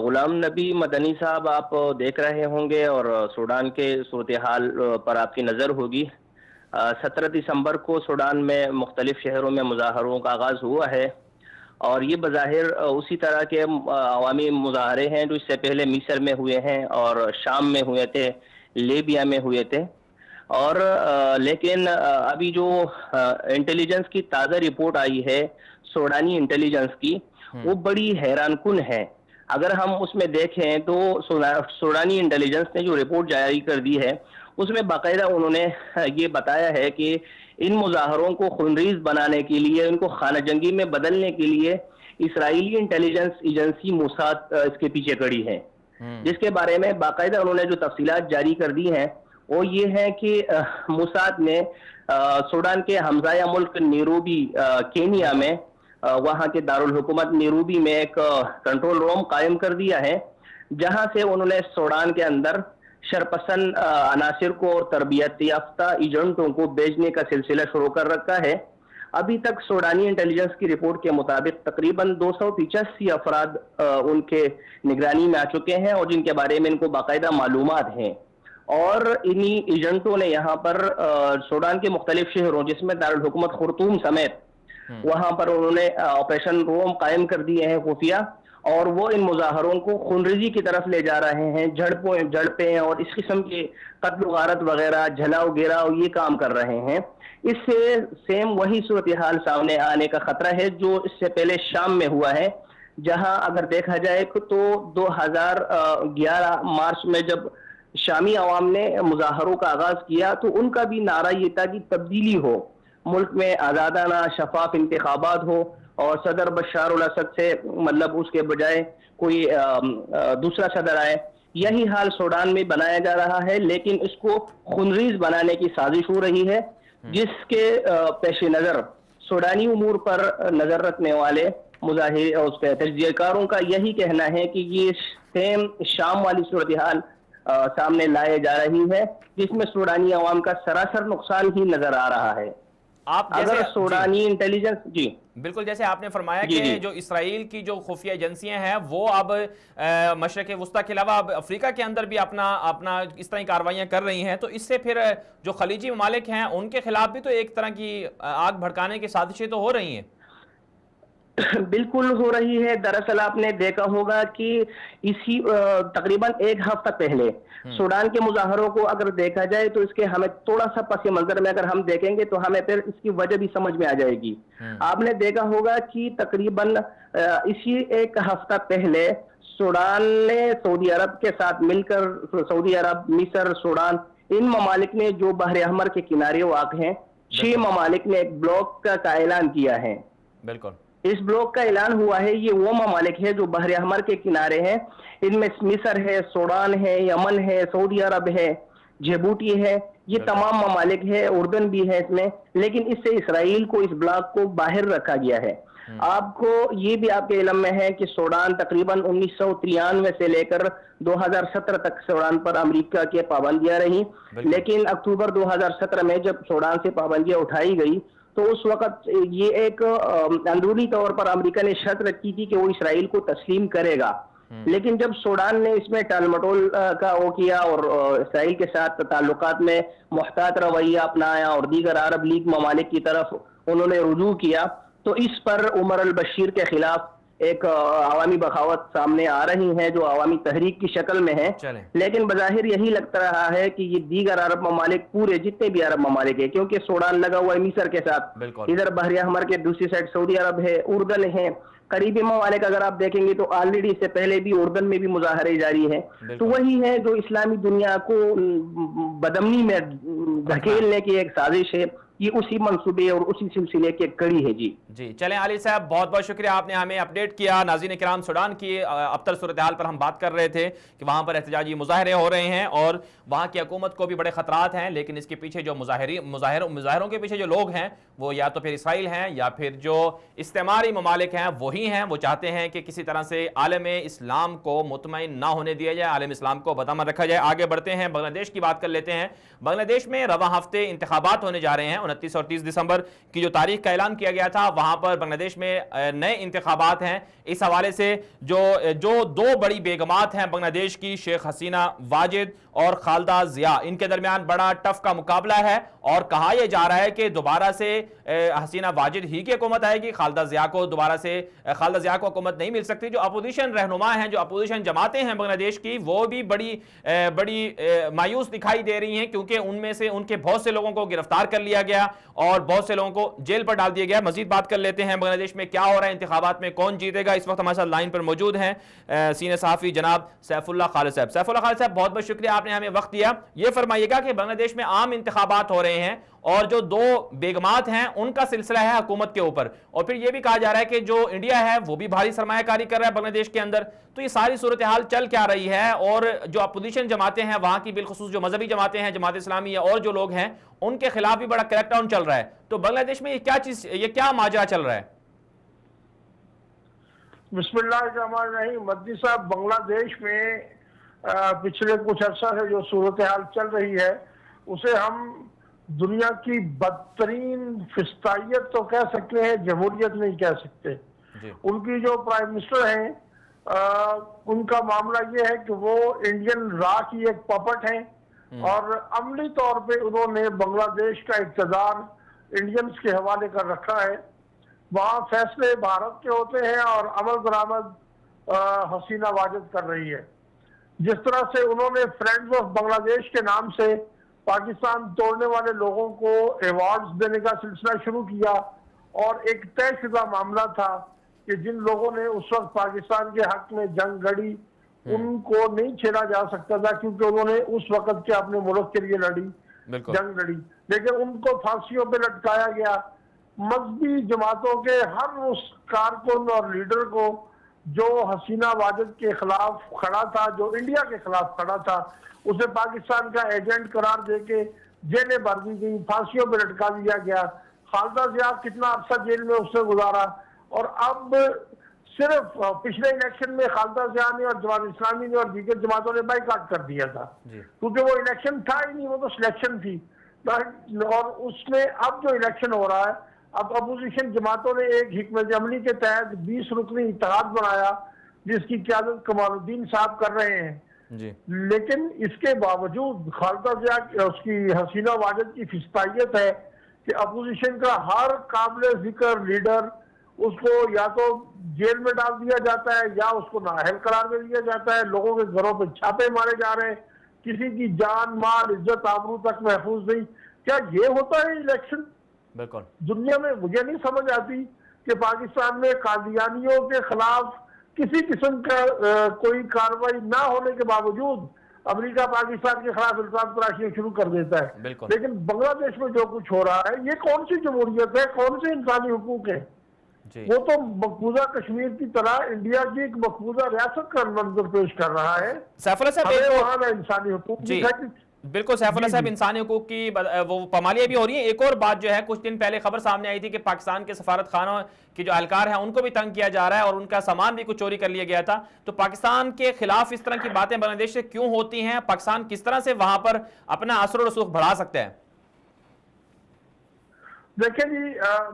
غلام نبی مدنی صاحب، آپ دیکھ رہے ہوں گے اور سوڈان کے صورتحال پر آپ کی نظر ہوگی. 17 دسمبر کو سوڈان میں مختلف شہروں میں مظاہروں کا آغاز ہوا ہے، اور یہ بظاہر اسی طرح کے عوامی مظاہرے ہیں جو اس سے پہلے مصر میں ہوئے ہیں اور شام میں ہوئے تھے، لیبیا میں ہوئے تھے. اور لیکن ابھی جو انٹیلیجنس کی تازہ رپورٹ آئی ہے سوڈانی انٹیلیجنس کی، وہ بڑی حیران کن ہے. اگر ہم اس میں دیکھیں تو سوڈانی انٹیلیجنس نے جو رپورٹ جاری کر دی ہے اس میں باقاعدہ انہوں نے یہ بتایا ہے کہ ان مظاہروں کو خونریز بنانے کے لیے، ان کو خانہ جنگی میں بدلنے کے لیے اسرائیلی انٹیلیجنس ایجنسی موساد اس کے پیچھے کڑی ہے، جس کے بارے میں باقاعدہ انہوں نے جو تفصیلات جاری کر دی ہیں وہ یہ ہے کہ موساد نے سوڈان کے ہمسایہ ملک نیروبی کینیا میں وہاں کے دارالحکومت نیروبی میں ایک کنٹرول روم قائم کر دیا ہے، جہاں سے انہوں نے سوڈان کے اندر شرپسند عناصر کو اور تربیت یافتہ ایجنٹوں کو بھیجنے کا سلسلہ شروع کر رکھا ہے. ابھی تک سوڈانی انٹیلیجنس کی رپورٹ کے مطابق تقریباً 285 افراد ان کے نگرانی میں آ چکے ہیں اور جن کے بارے میں ان کو باقاعدہ معلومات ہیں، اور انہی ایجنٹوں نے یہاں پر سوڈان کے مختلف شہروں جس میں دارالحکومت خرطوم سمیت وہاں پر انہوں نے آپریشن روم قائم کر دیے ہیں خفیہ، اور وہ ان مظاہروں کو خونریزی کی طرف لے جا رہے ہیں، جھڑپیں اور اس قسم کے قتل و غارت وغیرہ، جھلاؤ گیراؤ یہ کام کر رہے ہیں. اس سے سیم وہی صورتحال سامنے آنے کا خطرہ ہے جو اس سے پہلے شام میں ہوا ہے، جہاں اگر دیکھا جائے تو 2011 مارچ میں جب شامی عوام نے مظاہروں کا آغاز کیا تو ان کا بھی نعرہ یہ تھا کہ تبدیلی ہو، ملک میں آزادانہ شفاف انتخابات ہو اور صدر بشار الاسد سے مطلب اس کے بجائے کوئی دوسرا صدر آئے. یہی حال سوڈان میں بنایا جا رہا ہے، لیکن اس کو خونریز بنانے کی سازش ہو رہی ہے، جس کے پیش نظر سوڈانی امور پر نظر رکھنے والے مظاہر اور اس کے تجزیہ کاروں کا یہی کہنا ہے کہ یہ سیم شام والی صورتحال سامنے لائے جا رہی ہے، جس میں سوڈانی عوام کا سراسر نقصان ہی نظر آ رہا ہے. اگر سوڈانی انٹیلیجنس جی بالکل جیسے آپ نے فرمایا کہ جو اسرائیل کی جو خفیہ ایجنسیاں ہیں وہ اب مشرق وسطیٰ کے علاوہ اب افریقہ کے اندر بھی اپنا اس طرح کی کارروائیاں کر رہی ہیں، تو اس سے پھر جو خلیجی ممالک ہیں ان کے خلاف بھی تو ایک طرح کی آگ بھڑکانے کی سازشیں تو ہو رہی ہیں. بالکل ہو رہی ہے. دراصل آپ نے دیکھا ہوگا کہ اسی تقریباً ایک ہفتہ پہلے سوڈان کے مظاہروں کو اگر دیکھا جائے تو اس کے ہمیں تھوڑا سا پس منظر میں اگر ہم دیکھیں گے تو ہمیں پھر اس کی وجہ بھی سمجھ میں آ جائے گی. آپ نے دیکھا ہوگا کہ تقریباً اسی ایک ہفتہ پہلے سوڈان نے سعودی عرب کے ساتھ مل کر، سعودی عرب، مصر، سوڈان، ان ممالک نے جو بحر احمر کے کنارے واقع ہیں 6 ممالک نے ایک بلاک کا اعلان کیا ہے. بالکل اس بلاک کا اعلان ہوا ہے. یہ وہ ممالک ہے جو بحر احمر کے کنارے ہیں، ان میں مصر ہے، سوڈان ہے، یمن ہے، سعودی عرب ہے، جیبوٹی ہے، یہ تمام ممالک ہے، اردن بھی ہے اس میں، لیکن اس سے اسرائیل کو اس بلاک کو باہر رکھا گیا ہے. آپ کو یہ بھی آپ کے علم میں ہے کہ سوڈان تقریباً 1993 سے لے کر 2017 تک سوڈان پر امریکہ کی پابندیاں رہی، لیکن اکتوبر 2017 میں جب سوڈان سے پابندیاں اٹھائی گئی تو اس وقت یہ ایک اندرونی طور پر امریکہ نے شرط رکھی تھی کہ وہ اسرائیل کو تسلیم کرے گا، لیکن جب سوڈان نے اس میں ٹال مٹول کا وہ کیا اور اسرائیل کے ساتھ تعلقات میں محتاط رویہ اپنایا اور دیگر عرب لیگ ممالک کی طرف انہوں نے رجوع کیا، تو اس پر عمر البشیر کے خلاف ایک عوامی بغاوت سامنے آ رہی ہیں جو عوامی تحریک کی شکل میں ہے. لیکن بظاہر یہی لگتا رہا ہے کہ یہ دیگر عرب ممالک، پورے جتنے بھی عرب ممالک ہیں، کیونکہ سوڈان لگا ہوا ہے مصر کے ساتھ، ادھر بحر احمر کے دوسری سائڈ سعودی عرب ہے، اردن ہے، قریبی ممالک اگر آپ دیکھیں گے تو آلریڈی اس سے پہلے بھی اردن میں بھی مظاہرے جاری ہیں. تو وہی ہے جو اسلامی دنیا کو بدامنی میں دھکیلنے کی ایک سازش ہے، یہ اسی منصوبے اور اسی سلسلے کی کڑی ہے. جی چلیں علی صاحب، بہت بہت شکریہ، آپ نے ہمیں اپڈیٹ کیا. ناظرین کرام، سوڈان کی ابتر صورتحال پر ہم بات کر رہے تھے کہ وہاں پر احتجاجی مظاہرے ہو رہے ہیں اور وہاں کی حکومت کو بھی بڑے خطرات ہیں، لیکن اس کے پیچھے جو مظاہروں کے پیچھے جو لوگ ہیں وہ یا تو پھر اسرائیل ہیں یا پھر جو استعماری ممالک ہیں وہی ہیں. وہ چاہتے ہیں کہ کسی طرح سے عالم اسلام کو مطمئن نہ ہونے دیا جائے، عالم اسلام کو بدامن رکھا جائے. آگے بڑھتے ہیں، بنگلہ دیش کی بات کر لیتے ہیں. بنگلہ دیش میں رواں ہفتے انتخابات ہونے جا رہے ہیں. 29 اور 30 دسمبر کی جو تاریخ کا اعلان کیا گیا تھا، وہاں پر بنگلہ دیش میں نئے انتخابات ہیں. اس حوالے سے جو دو بڑی بیگمات ہیں بنگلہ دیش کی، شیخ حسینہ واجد اور خالدہ ضیاء، ان کے درمیان بڑا ٹف کا مقابلہ ہے اور کہا یہ جا رہا ہے کہ دوبارہ سے حسینہ واجد ہی کی حکومت آئے گی، خالدہ ضیاء کو حکومت نہیں مل سکتی. جو اپوزیشن رہنما ہیں، جو اپوزیشن جماعتیں ہیں بنگلہ دیش کی، وہ بھی بڑی مایوس دکھائی دے رہی ہیں، کیونکہ ان میں سے ان کے بہت سے لوگوں کو گرفتار کر لیا گیا اور بہت سے لوگوں کو جیل پر ڈال دیا گیا. مزید بات کر لیتے ہیں بنگلہ دیش میں کیا ہو رہا ہے، انتخابات میں کون جیتے گا۔ اس وقت ہمارے ساتھ لائن پر موجود ہیں سینئر صحافی جناب سیف اللہ خالد صاحب۔ سیف اللہ خالد صاحب، بہت بہت شکریہ، آپ نے ہمیں وقت دیا۔ یہ فرمائیے گا کہ بنگلہ دیش میں عام انتخابات ہو رہے ہیں اور جو دو بیگمات ہیں ان کا سلسلہ ہے حکومت کے اوپر، اور پھر یہ بھی کہا جا رہا ہے کہ جو انڈیا ہے وہ بھی بھاری سرمایہ کاری کر رہا ہے بنگلہ دیش کے اندر، تو یہ ساری صورتحال چل کیا رہی ہے؟ اور جو اپوزیشن جماعتیں ہیں وہاں کی، بالخصوص جو مذہبی جماعتیں ہیں، جماعت اسلامی اور جو لوگ ہیں، ان کے خلاف بھی بڑا کریک ڈاؤن چل رہا ہے، تو بنگلہ دیش میں یہ کیا ماجرا چل رہا ہے؟ بسم اللہ الرحمن الرحیم۔ مدنی صاحب، بنگلہ دیش میں پچھلے کچھ عرصہ سے جو صورتحال چل رہی ہے اسے ہم دنیا کی بدترین فسطائیت تو کہہ سکتے ہیں، جمہوریت نہیں کہہ سکتے۔ ان کی جو پرائم منسٹر ہیں ان کا معاملہ یہ ہے کہ وہ انڈین را کی ایک پپٹ ہیں، اور عملی طور پہ انہوں نے بنگلہ دیش کا اقتدار انڈینز کے حوالے کر رکھا ہے۔ وہاں فیصلے بھارت کے ہوتے ہیں اور عمل درآمد حسینہ واجد کر رہی ہے۔ جس طرح سے انہوں نے فرینڈز آف بنگلہ دیش کے نام سے پاکستان توڑنے والے لوگوں کو ایوارڈز دینے کا سلسلہ شروع کیا، اور ایک طے شدہ معاملہ تھا کہ جن لوگوں نے اس وقت پاکستان کے حق میں جنگ لڑی ان کو نہیں چھیڑا جا سکتا تھا، کیونکہ انہوں نے اس وقت کے اپنے ملک کے لیے جنگ لڑی، لیکن ان کو پھانسیوں پہ لٹکایا گیا۔ مذہبی جماعتوں کے ہر اس کارکن اور لیڈر کو جو حسینہ واجد کے خلاف کھڑا تھا، جو انڈیا کے خلاف کھڑا تھا، اسے پاکستان کا ایجنٹ قرار دے کے جیلیں بھر دی گئی، پھانسیوں پہ لٹکا دیا گیا۔ خالدہ ضیاء کتنا عرصہ جیل میں اس نے گزارا، اور اب صرف پچھلے الیکشن میں خالدہ ضیاء نے اور جماعت اسلامی نے اور دیگر جماعتوں نے بائیکاٹ کر دیا تھا، کیونکہ وہ الیکشن تھا ہی نہیں، وہ تو سلیکشن تھی۔ اور اس میں اب جو الیکشن ہو رہا ہے، اب اپوزیشن جماعتوں نے ایک حکمت عملی کے تحت 20 رکنی اتحاد بنایا جس کی قیادت کمال الدین صاحب کر رہے ہیں، لیکن اس کے باوجود خالدہ ضیاء اس کی حسینہ واجد کی فسطائیت ہے کہ اپوزیشن کا ہر قابل ذکر لیڈر اس کو یا تو جیل میں ڈال دیا جاتا ہے یا اس کو نااہل قرار دے دیا جاتا ہے، لوگوں کے گھروں پہ چھاپے مارے جا رہے ہیں، کسی کی جان مال عزت آبرو تک محفوظ نہیں۔ کیا یہ ہوتا ہے الیکشن؟ بالکل دنیا میں مجھے نہیں سمجھ آتی کہ پاکستان میں قادیانیوں کے خلاف کسی قسم کا کوئی کارروائی نہ ہونے کے باوجود امریکہ پاکستان کے خلاف الزام تراشیاں شروع کر دیتا ہے۔ لیکن بنگلہ دیش میں جو کچھ ہو رہا ہے یہ کون سی جمہوریت ہے، کون سے انسانی حقوق ہیں؟ وہ تو مقبوضہ کشمیر کی طرح انڈیا کی ایک مقبوضہ ریاست کا منظر پیش کر رہا ہے۔ سیف اللہ صاحب، وہاں میں انسانی حقوق بالکل سیف اللہ صاحب، انسانی حقوق کی وہ پامالیاں بھی ہو رہی ہیں۔ ایک اور بات جو ہے، کچھ دن پہلے خبر سامنے آئی تھی کہ پاکستان کے سفارت خانوں کے جو اہلکار ہیں ان کو بھی تنگ کیا جا رہا ہے اور ان کا سامان بھی کچھ چوری کر لیا گیا تھا۔ تو پاکستان کے خلاف اس طرح کی باتیں بنگلہ دیش سے کیوں ہوتی ہیں؟ پاکستان کس طرح سے وہاں پر اپنا اثر و رسوخ بڑھا سکتا ہے؟ دیکھیں جی،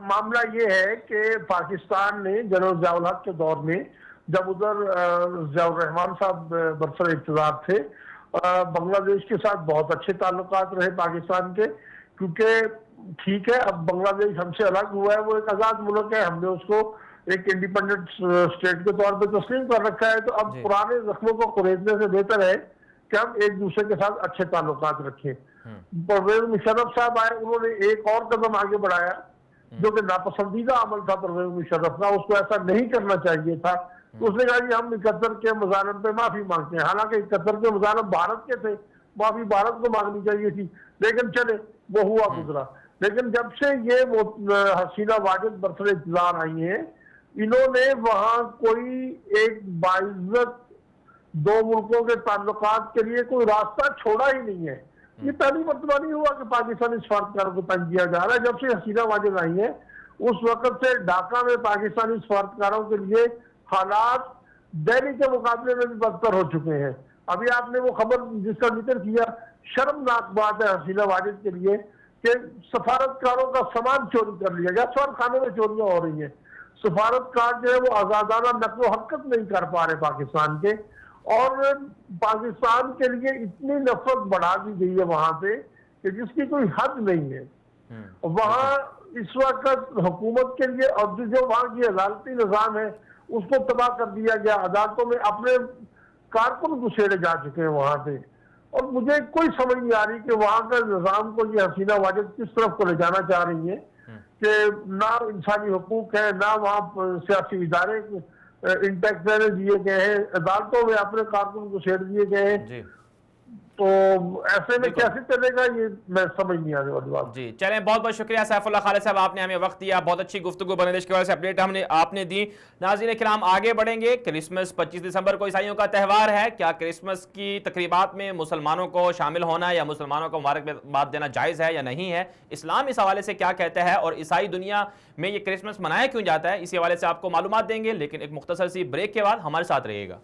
معاملہ یہ ہے کہ پاکستان نے جنرل ضیاء الحق کے دور میں جب ادھر ضیاء الرحمان صاحب برسر اقتدار تھے، بنگلہ دیش کے ساتھ بہت اچھے تعلقات رہے پاکستان کے، کیونکہ ٹھیک ہے اب بنگلہ دیش ہم سے الگ ہوا ہے، وہ ایک آزاد ملک ہے، ہم نے اس کو ایک انڈیپینڈنٹ اسٹیٹ کے طور پہ تسلیم کر رکھا ہے، تو اب پرانے زخموں کو قریدنے سے بہتر ہے کہ ہم ایک دوسرے کے ساتھ اچھے تعلقات رکھیں۔ پرویز مشرف صاحب آئے، انہوں نے ایک اور قدم آگے بڑھایا جو کہ ناپسندیدہ عمل تھا پرویز مشرف کا، اس کو ایسا نہیں کرنا چاہیے تھا۔ اس نے کہا جی ہم 71 کے مظالم پہ معافی مانگتے ہیں، حالانکہ 71 کے مظالم بھارت کے تھے، معافی بھارت کو مانگنی چاہیے تھی، لیکن چلے وہ ہوا گزرا۔ لیکن جب سے یہ حسینہ واجد برسر اقتدار آئی ہیں، انہوں نے وہاں کوئی ایک باعزت دو ملکوں کے تعلقات کے لیے کوئی راستہ چھوڑا ہی نہیں ہے۔ یہ پہلی مرتبہ نہیں ہوا کہ پاکستانی سفارتکاروں کو تنگ کیا جا رہا ہے۔ جب سے حسینہ واجد آئی ہیں اس وقت سے ڈھاکہ میں پاکستانی سفارتکاروں کے لیے حالات دہلی کے مقابلے میں بھی بدتر ہو چکے ہیں۔ ابھی آپ نے وہ خبر جس کا ذکر کیا، شرمناک بات ہے حسینہ واجد کے لیے کہ سفارتکاروں کا سامان چوری کر لیا گیا، سفارت خانے میں چوریاں ہو رہی ہیں، سفارتکار جو ہے وہ آزادانہ نقل و حرکت نہیں کر پا رہے پاکستان کے، اور پاکستان کے لیے اتنی نفرت بڑھا دی گئی ہے وہاں پہ کہ جس کی کوئی حد نہیں ہے۔ وہاں اس وقت حکومت کے لیے اور جو وہاں کی عدالتی نظام ہے اس کو تباہ کر دیا گیا، عدالتوں میں اپنے کارکن گھسیڑے جا چکے ہیں وہاں پہ، اور مجھے کوئی سمجھ نہیں آ رہی کہ وہاں کا نظام کو یہ حسینہ واجد کس طرف کو لے جانا چاہ رہی ہیں، کہ نہ انسانی حقوق ہے، نہ وہاں سیاسی ادارے انٹیکٹ رہنے دیے گئے ہیں، عدالتوں میں اپنے کارکن کو چھیڑ دیے گئے ہیں، تو ایسے میں کیسے چلے گا یہ میں سمجھ نہیں آنے والی بات۔ جی چلیں، بہت بہت شکریہ سیف اللہ خالد صاحب، آپ نے ہمیں وقت دیا، بہت اچھی گفتگو بنگلہ دیش کے بارے سے اپڈیٹ آپ نے دی۔ ناظرین کرام آگے بڑھیں گے، کرسمس 25 دسمبر کو عیسائیوں کا تہوار ہے، کیا کرسمس کی تقریبات میں مسلمانوں کو شامل ہونا یا مسلمانوں کو مبارکباد دینا جائز ہے یا نہیں ہے؟ اسلام اس حوالے سے کیا کہتا ہے اور عیسائی دنیا میں یہ کرسمس منایا کیوں جاتا ہے، اسی حوالے سے آپ کو معلومات دیں گے، لیکن ایک مختصر سی بریک کے بعد ہمارے ساتھ رہیے گا۔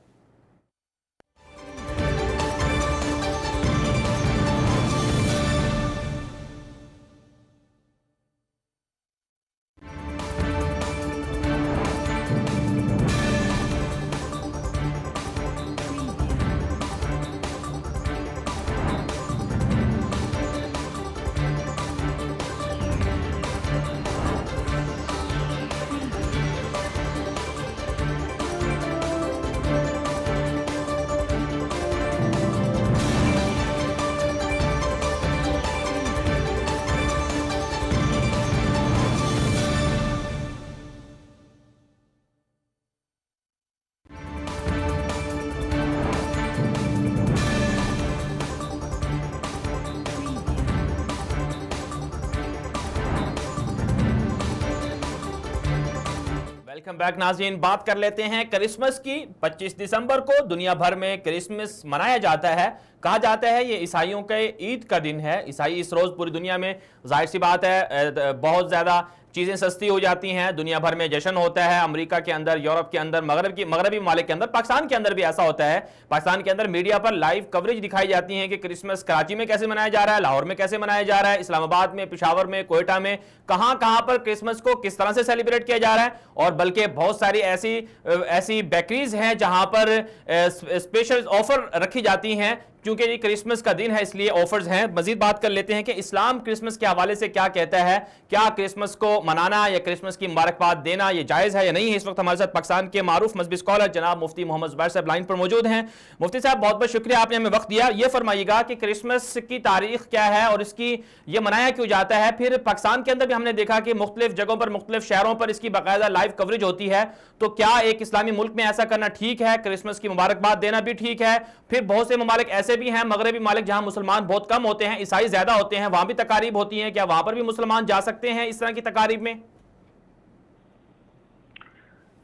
ویلکم بیک ناظرین، بات کر لیتے ہیں کرسمس کی۔ 25 دسمبر کو دنیا بھر میں کرسمس منایا جاتا ہے، کہا جاتا ہے یہ عیسائیوں کے عید کا دن ہے۔ عیسائی اس روز پوری دنیا میں ظاہر سی بات ہے بہت زیادہ چیزیں سستی ہو جاتی ہیں، دنیا بھر میں جشن ہوتا ہے، امریکہ کے اندر، یورپ کے اندر، مغربی ممالک کے اندر، پاکستان کے اندر بھی ایسا ہوتا ہے۔ پاکستان کے اندر میڈیا پر لائیو کوریج دکھائی جاتی ہیں کہ کرسمس کراچی میں کیسے منایا جا رہا ہے، لاہور میں کیسے منایا جا رہا ہے، اسلام آباد میں، پشاور میں، کوئٹہ میں، کہاں کہاں پر کرسمس کو کس طرح سے سیلیبریٹ کیا جا رہا ہے، اور بلکہ بہت ساری ایسی بیکریز ہیں جہاں پر اسپیشل آفر رکھی جاتی ہیں، کیونکہ یہ کرسمس کا دن ہے اس لیے آفرز ہیں۔ مزید بات کر لیتے ہیں کہ اسلام کرسمس کے حوالے سے کیا کہتا ہے، کیا کرسمس کو منانا یا کرسمس کی مبارکباد دینا یہ جائز ہے یا نہیں ہے۔ اس وقت ہمارے ساتھ پاکستان کے معروف مذہبی اسکالر جناب مفتی محمد زبیر صاحب لائن پر موجود ہیں۔ مفتی صاحب بہت بہت شکریہ، آپ نے ہمیں وقت دیا۔ یہ فرمائیے گا کہ کرسمس کی تاریخ کیا ہے اور اس کی یہ منایا کیوں جاتا ہے؟ پھر پاکستان کے اندر بھی ہم نے دیکھا کہ مختلف جگہوں پر، مختلف شہروں پر اس کی باقاعدہ لائیو کوریج ہوتی ہے، تو کیا ایک اسلامی ملک میں ایسا کرنا ٹھیک ہے؟ کرسمس کی مبارکباد دینا بھی ٹھیک ہے؟ پھر بہت سے ممالک ایسے بھی ہیں، مغربی ممالک جہاں مسلمان بہت کم ہوتے ہیں، عیسائی زیادہ ہوتے ہیں، وہاں بھی تقاریب ہوتی ہیں، کیا وہاں پر بھی مسلمان جا سکتے ہیں اس طرح کی تقاریب میں؟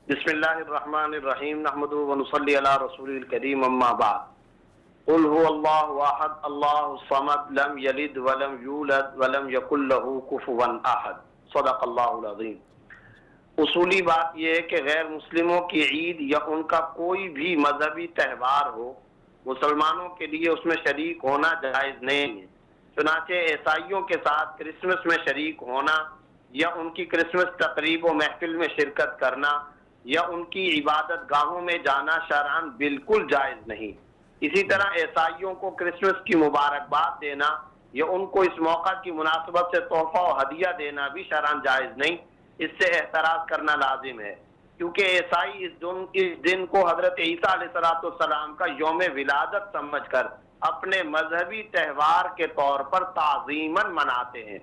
بسم اللہ الرحمن الرحیم، نحمدہ ونصلی علی رسول الکریم، اما بعد، قل هو اللہ احد اللہ الصمد لم یلد ولم یولد ولم یکن لہ کفوا احد، صدق اللہ العظیم۔ اصولی بات یہ ہے کہ غیر مسلموں کی عید یا ان کا کوئی بھی مذہبی تہوار ہو، مسلمانوں کے لیے اس میں شریک ہونا جائز نہیں ہے۔ چنانچہ عیسائیوں کے ساتھ کرسمس میں شریک ہونا یا ان کی کرسمس تقریب و محفل میں شرکت کرنا یا ان کی عبادت گاہوں میں جانا شرعاً بالکل جائز نہیں۔ اسی طرح عیسائیوں کو کرسمس کی مبارکباد دینا یا ان کو اس موقع کی مناسبت سے تحفہ و ہدیہ دینا بھی شرعاً جائز نہیں، اس سے احتراز کرنا لازم ہے، کیونکہ عیسائی اس دن کو حضرت عیسیٰ علیہ السلام کا یوم ولادت سمجھ کر اپنے مذہبی تہوار کے طور پر تعظیماً مناتے ہیں،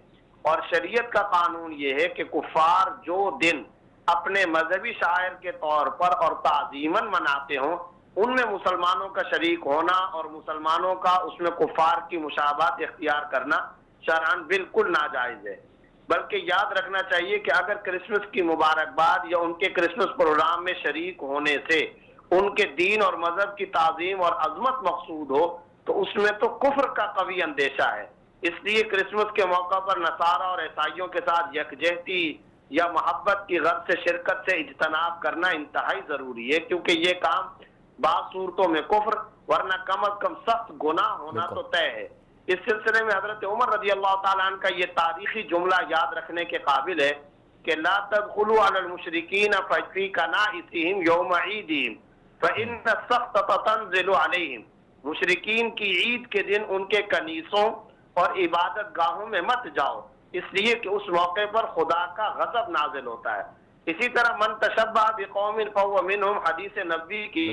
اور شریعت کا قانون یہ ہے کہ کفار جو دن اپنے مذہبی شاعر کے طور پر اور تعظیماً مناتے ہوں، ان میں مسلمانوں کا شریک ہونا اور مسلمانوں کا اس میں کفار کی مشابہت اختیار کرنا شرعاً بالکل ناجائز ہے۔ بلکہ یاد رکھنا چاہیے کہ اگر کرسمس کی مبارکباد یا ان کے کرسمس پروگرام میں شریک ہونے سے ان کے دین اور مذہب کی تعظیم اور عظمت مقصود ہو تو اس میں تو کفر کا قوی اندیشہ ہے۔ اس لیے کرسمس کے موقع پر نصارہ اور عیسائیوں کے ساتھ یکجہتی یا محبت کی غرض سے شرکت سے اجتناب کرنا انتہائی ضروری ہے، کیونکہ یہ کام بعض صورتوں میں کفر ورنہ کم از کم سخت گناہ ہونا تو طے ہے۔ اس سلسلے میں حضرت عمر رضی اللہ تعالیٰ عنہ کا یہ تاریخی جملہ یاد رکھنے کے قابل ہے کہ لا تدخلوا علی المشرکین فی کنائسہم یوم عیدہم فإن السخطۃ تنزل علیہم، مشرکین کی عید کے دن ان کے کنیسوں اور عبادت گاہوں میں مت جاؤ، اس لیے کہ اس موقع پر خدا کا غضب نازل ہوتا ہے۔ اسی طرح من تشبہ بقوم فہو منہم، حدیث نبوی کی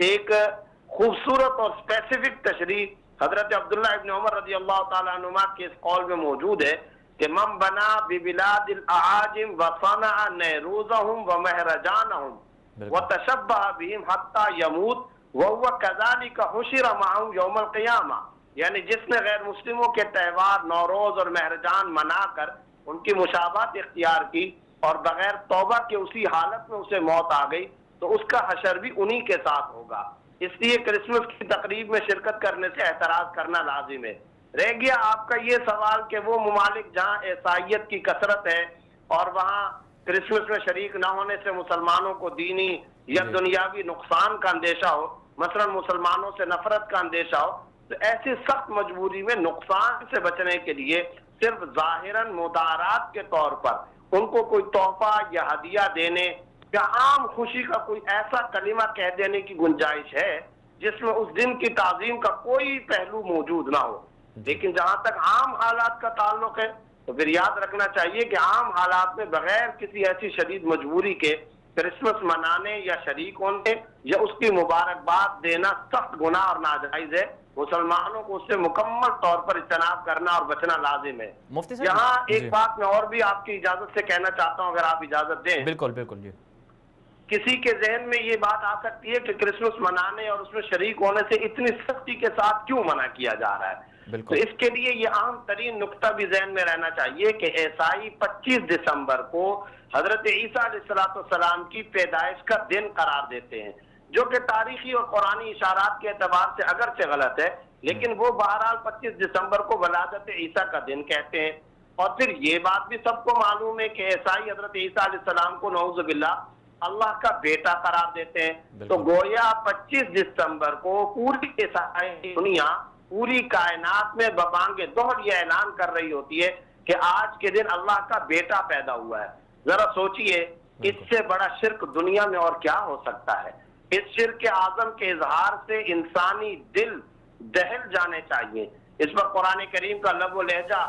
ایک خوبصورت اور اسپیسیفک تشریح حضرت عبداللہ ابن عمر رضی اللہ تعالیٰ عنہما کے اس قول میں موجود ہے کہ من بنا ببلاد الاعاجم وصنع نیروزہم ومہرجانہم وتشبہ بہم حتی یموت وہو کذالک حشر معہم یوم القیامہ، یعنی جس نے غیر مسلموں کے تہوار نوروز اور مہرجان منا کر ان کی مشابہت اختیار کی اور بغیر توبہ کے اسی حالت میں اسے موت آ گئی تو اس کا حشر بھی انہی کے ساتھ ہوگا۔ اس لیے کرسمس کی تقریب میں شرکت کرنے سے اعتراض کرنا لازم ہے۔ رہ گیا آپ کا یہ سوال کہ وہ ممالک جہاں عیسائیت کی کثرت ہے اور وہاں کرسمس میں شریک نہ ہونے سے مسلمانوں کو دینی یا دنیاوی نقصان کا اندیشہ ہو، مثلا مسلمانوں سے نفرت کا اندیشہ ہو، تو ایسی سخت مجبوری میں نقصان سے بچنے کے لیے صرف ظاہراً مدارات کے طور پر ان کو کوئی تحفہ یا ہدیہ دینے یا عام خوشی کا کوئی ایسا کلمہ کہہ دینے کی گنجائش ہے جس میں اس دن کی تعظیم کا کوئی پہلو موجود نہ ہو۔ لیکن جہاں تک عام حالات کا تعلق ہے تو پھر یاد رکھنا چاہیے کہ عام حالات میں بغیر کسی ایسی شدید مجبوری کے کرسمس منانے یا شریک ہونے یا اس کی مبارکباد دینا سخت گناہ اور ناجائز ہے۔ مسلمانوں کو اس سے مکمل طور پر اجتناب کرنا اور بچنا لازم ہے۔ یہاں ایک بات میں اور بھی آپ کی اجازت سے کہنا چاہتا ہوں، اگر آپ اجازت دیں۔ بالکل بالکل جی۔ کسی کے ذہن میں یہ بات آ سکتی ہے کہ کرسمس منانے اور اس میں شریک ہونے سے اتنی سختی کے ساتھ کیوں منع کیا جا رہا ہے؟ تو اس کے لیے یہ عام ترین نقطہ بھی ذہن میں رہنا چاہیے کہ عیسائی 25 دسمبر کو حضرت عیسیٰ علیہ السلام کی پیدائش کا دن قرار دیتے ہیں، جو کہ تاریخی اور قرآنی اشارات کے اعتبار سے اگرچہ غلط ہے، لیکن وہ بہرحال 25 دسمبر کو ولادت عیسیٰ کا دن کہتے ہیں۔ اور پھر یہ بات بھی سب کو معلوم ہے کہ عیسائی حضرت عیسیٰ علیہ السلام کو نعوذ باللہ اللہ کا بیٹا قرار دیتے ہیں۔ تو گویا 25 دسمبر کو پوری عیسائی دنیا، پوری کائنات میں ببانگ دوہر یہ اعلان کر رہی ہوتی ہے کہ آج کے دن اللہ کا بیٹا پیدا ہوا ہے۔ ذرا سوچئے اس سے بڑا شرک دنیا میں اور کیا ہو سکتا ہے؟ اس شرک اعظم کے اظہار سے انسانی دل دہل جانے چاہیے۔ اس پر قرآن کریم کا لب و لہجہ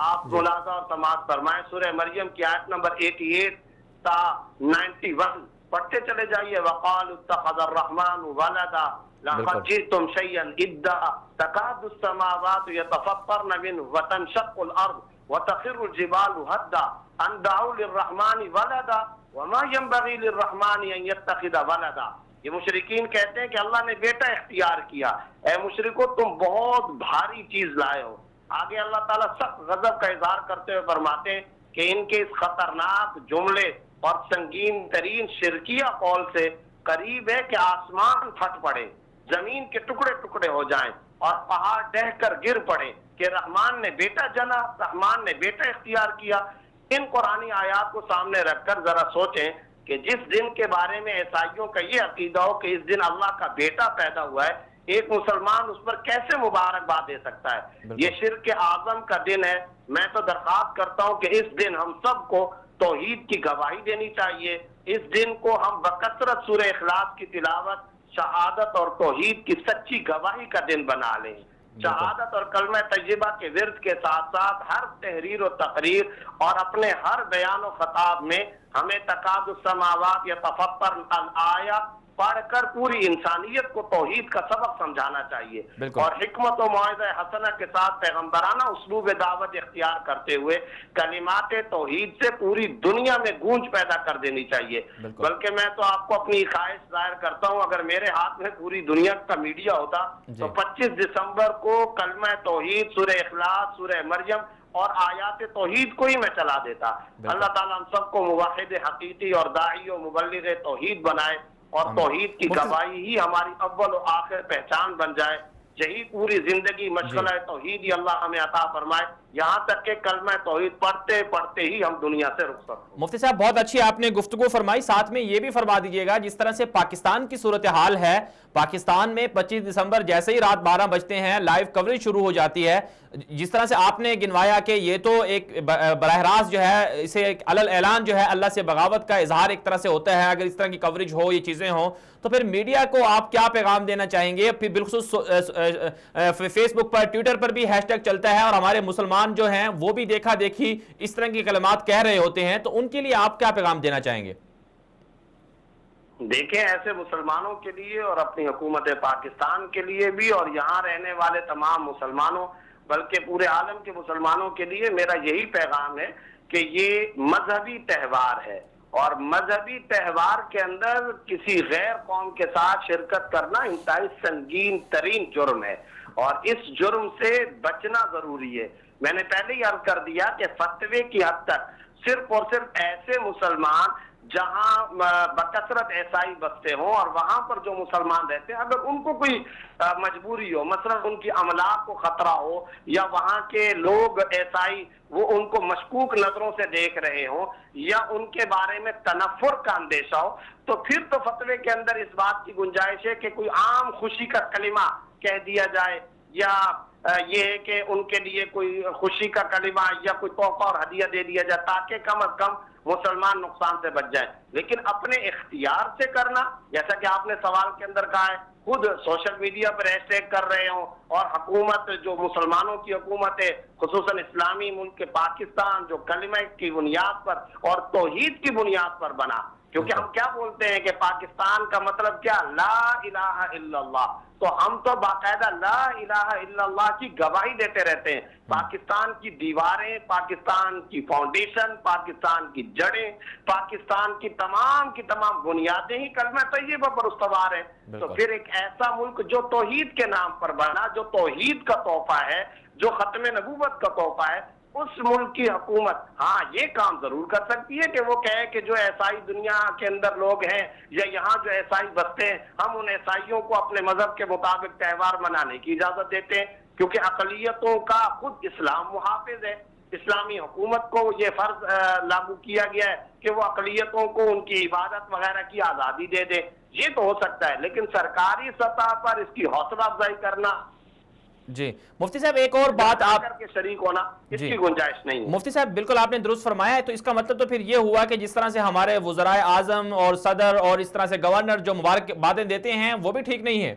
آپ ملاحظہ اور سماعت فرمائیں۔ سورہ مریم کی آیت نمبر 88 تا 91 پڑھتے چلے جائیے۔ وَقَالُوا اتَّخَذَ الرَّحْمَنُ وَلَدًا لَقَدْ جِئْتُمْ شَيْئًا إِدًّا تَكَادُ السَّمَاوَاتُ يَتَفَطَّرْنَ مِنْهُ وَتَنشَقُّ الْأَرْضُ وَتَخِرُّ الْجِبَالُ هَدًّا أَن دَعَوْا لِلرَّحْمَنِ وَلَدًا وَمَا يَنبَغِي لِلرَّحْمَنِ أَن يَتَّخِذَ وَلَدًا۔ یہ مشرکین کہتے ہیں کہ اللہ نے بیٹا اختیار کیا۔ اے مشرکو، تم بہت بھاری چیز لائے ہو۔ آگے اللہ تعالیٰ سخت غضب کا اظہار کرتے ہوئے فرماتے ہیں کہ ان کے اس خطرناک جملے اور سنگین ترین شرکیہ قول سے قریب ہے کہ آسمان پھٹ پڑے، زمین کے ٹکڑے ٹکڑے ہو جائیں اور پہاڑ ڈہ کر گر پڑے کہ رحمان نے بیٹا جنا، رحمان نے بیٹا اختیار کیا۔ ان قرآنی آیات کو سامنے رکھ کر ذرا سوچیں کہ جس دن کے بارے میں عیسائیوں کا یہ عقیدہ ہو کہ اس دن اللہ کا بیٹا پیدا ہوا ہے، ایک مسلمان اس پر کیسے مبارکباد دے سکتا ہے؟ یہ شرک اعظم کا دن ہے۔ میں تو درخواست کرتا ہوں کہ اس دن ہم سب کو توحید کی گواہی دینی چاہیے۔ اس دن کو ہم بکثرت سورہ اخلاص کی تلاوت، شہادت اور توحید کی سچی گواہی کا دن بنا لیں۔ شہادت اور کلمہ طیبہ کے ورد کے ساتھ ساتھ ہر تحریر و تقریر اور اپنے ہر بیان و خطاب میں ہمیں تکاد السماوات یتفطرن الآیہ پڑھ کر پوری انسانیت کو توحید کا سبق سمجھانا چاہیے، اور حکمت و موعظہ حسنہ کے ساتھ پیغمبرانہ اسلوب دعوت اختیار کرتے ہوئے کلمات توحید سے پوری دنیا میں گونج پیدا کر دینی چاہیے۔ بلکہ میں تو آپ کو اپنی خواہش ظاہر کرتا ہوں، اگر میرے ہاتھ میں پوری دنیا کا میڈیا ہوتا تو 25 دسمبر کو کلمہ توحید، سورہ اخلاص، سورہ مریم اور آیات توحید کو ہی میں چلا دیتا۔ اللہ تعالیٰ ہم سب کو موحد حقیقی اور داعی و مبلغ توحید بنائے، اور توحید کی گواہی ہی ہماری اول و آخر پہچان بن جائے۔ یہی پوری زندگی مشغلہ توحید ہی اللہ ہمیں عطا فرمائے، یہاں تک کہ کلمہ توحید پڑھتے پڑھتے ہی ہم دنیا سے رخصت ہوں۔ مفتی صاحب بہت اچھی آپ نے گفتگو فرمائی، ساتھ میں یہ بھی فرما دیجئے گا جس طرح سے پاکستان کی صورتحال ہے، پاکستان میں 25 دسمبر جیسے ہی رات 12 بجتے ہیں لائیو کوریج شروع ہو جاتی ہے۔ جس طرح سے آپ نے گنوایا کہ یہ تو ایک براہ راست جو ہے اسے ایک علل اعلان جو ہے اللہ سے بغاوت کا اظہار ایک طرح سے ہوتا ہے، اگر اس طرح کی کوریج ہو، یہ چیزیں ہوں، تو پھر میڈیا کو آپ کیا پیغام دینا چاہیں گے؟ پھر بالخصوص فیس بک پر، ٹویٹر پر بھی ہیش ٹیگ چلتا ہے اور ہمارے مسلمان جو ہیں وہ بھی دیکھا دیکھی اس طرح کی کلمات کہہ رہے ہوتے ہیں، تو ان کے لیے آپ کیا پیغام دینا چاہیں گے؟ دیکھیں، ایسے مسلمانوں کے لیے اور اپنی حکومت پاکستان کے لیے بھی اور یہاں رہنے والے تمام مسلمانوں بلکہ پورے عالم کے مسلمانوں کے لیے میرا یہی پیغام ہے کہ یہ مذہبی تہوار ہے، اور مذہبی تہوار کے اندر کسی غیر قوم کے ساتھ شرکت کرنا انتہائی سنگین ترین جرم ہے، اور اس جرم سے بچنا ضروری ہے۔ میں نے پہلے ہی عرض کر دیا کہ فتوے کی حد تک صرف اور صرف ایسے مسلمان جہاں بکثرت عیسائی بستے ہوں اور وہاں پر جو مسلمان رہتے ہیں، اگر ان کو کوئی مجبوری ہو، مثلا ان کی املاک کو خطرہ ہو یا وہاں کے لوگ عیسائی وہ ان کو مشکوک نظروں سے دیکھ رہے ہوں یا ان کے بارے میں تنفر کا اندیشہ ہو، تو پھر تو فتوے کے اندر اس بات کی گنجائش ہے کہ کوئی عام خوشی کا کلمہ کہہ دیا جائے، یا یہ ہے کہ ان کے لیے کوئی خوشی کا کلمہ یا کوئی تحفہ اور ہدیہ دے دیا جائے تاکہ کم از کم مسلمان نقصان سے بچ جائیں۔ لیکن اپنے اختیار سے کرنا، جیسا کہ آپ نے سوال کے اندر کہا ہے، خود سوشل میڈیا پر ہیش ٹیگ کر رہے ہوں اور حکومت جو مسلمانوں کی حکومت ہے، خصوصاً اسلامی ملک کے پاکستان، جو کلمہ کی بنیاد پر اور توحید کی بنیاد پر بنا، کیونکہ ہم کیا بولتے ہیں کہ پاکستان کا مطلب کیا؟ لا الہ الا اللہ، تو ہم تو باقاعدہ لا الہ الا اللہ کی گواہی دیتے رہتے ہیں۔ پاکستان کی دیواریں، پاکستان کی فاؤنڈیشن، پاکستان کی جڑیں، پاکستان کی تمام بنیادیں ہی کلمہ طیبہ پر استوار ہیں۔ تو پھر ایک ایسا ملک جو توحید کے نام پر بنا، جو توحید کا تحفہ ہے، جو ختم نبوت کا تحفہ ہے، اس ملک کی حکومت ہاں یہ کام ضرور کر سکتی ہے کہ وہ کہے کہ جو عیسائی دنیا کے اندر لوگ ہیں یا یہاں جو عیسائی بستے ہیں، ہم ان عیسائیوں کو اپنے مذہب کے مطابق تہوار منانے کی اجازت دیتے ہیں، کیونکہ اقلیتوں کا خود اسلام محافظ ہے۔ اسلامی حکومت کو یہ فرض لاگو کیا گیا ہے کہ وہ اقلیتوں کو ان کی عبادت وغیرہ کی آزادی دے دے۔ یہ تو ہو سکتا ہے، لیکن سرکاری سطح پر اس کی حوصلہ افزائی کرنا، جی مفتی صاحب ایک اور بات آپ کے شریک ہونا، اس کی گنجائش نہیں ہے۔ مفتی صاحب بالکل آپ نے درست فرمایا ہے، تو اس کا مطلب تو پھر یہ ہوا کہ جس طرح سے ہمارے وزرائے اعظم اور صدر اور اس طرح سے گورنر جو مبارکبادیں دیتے ہیں وہ بھی ٹھیک نہیں ہے۔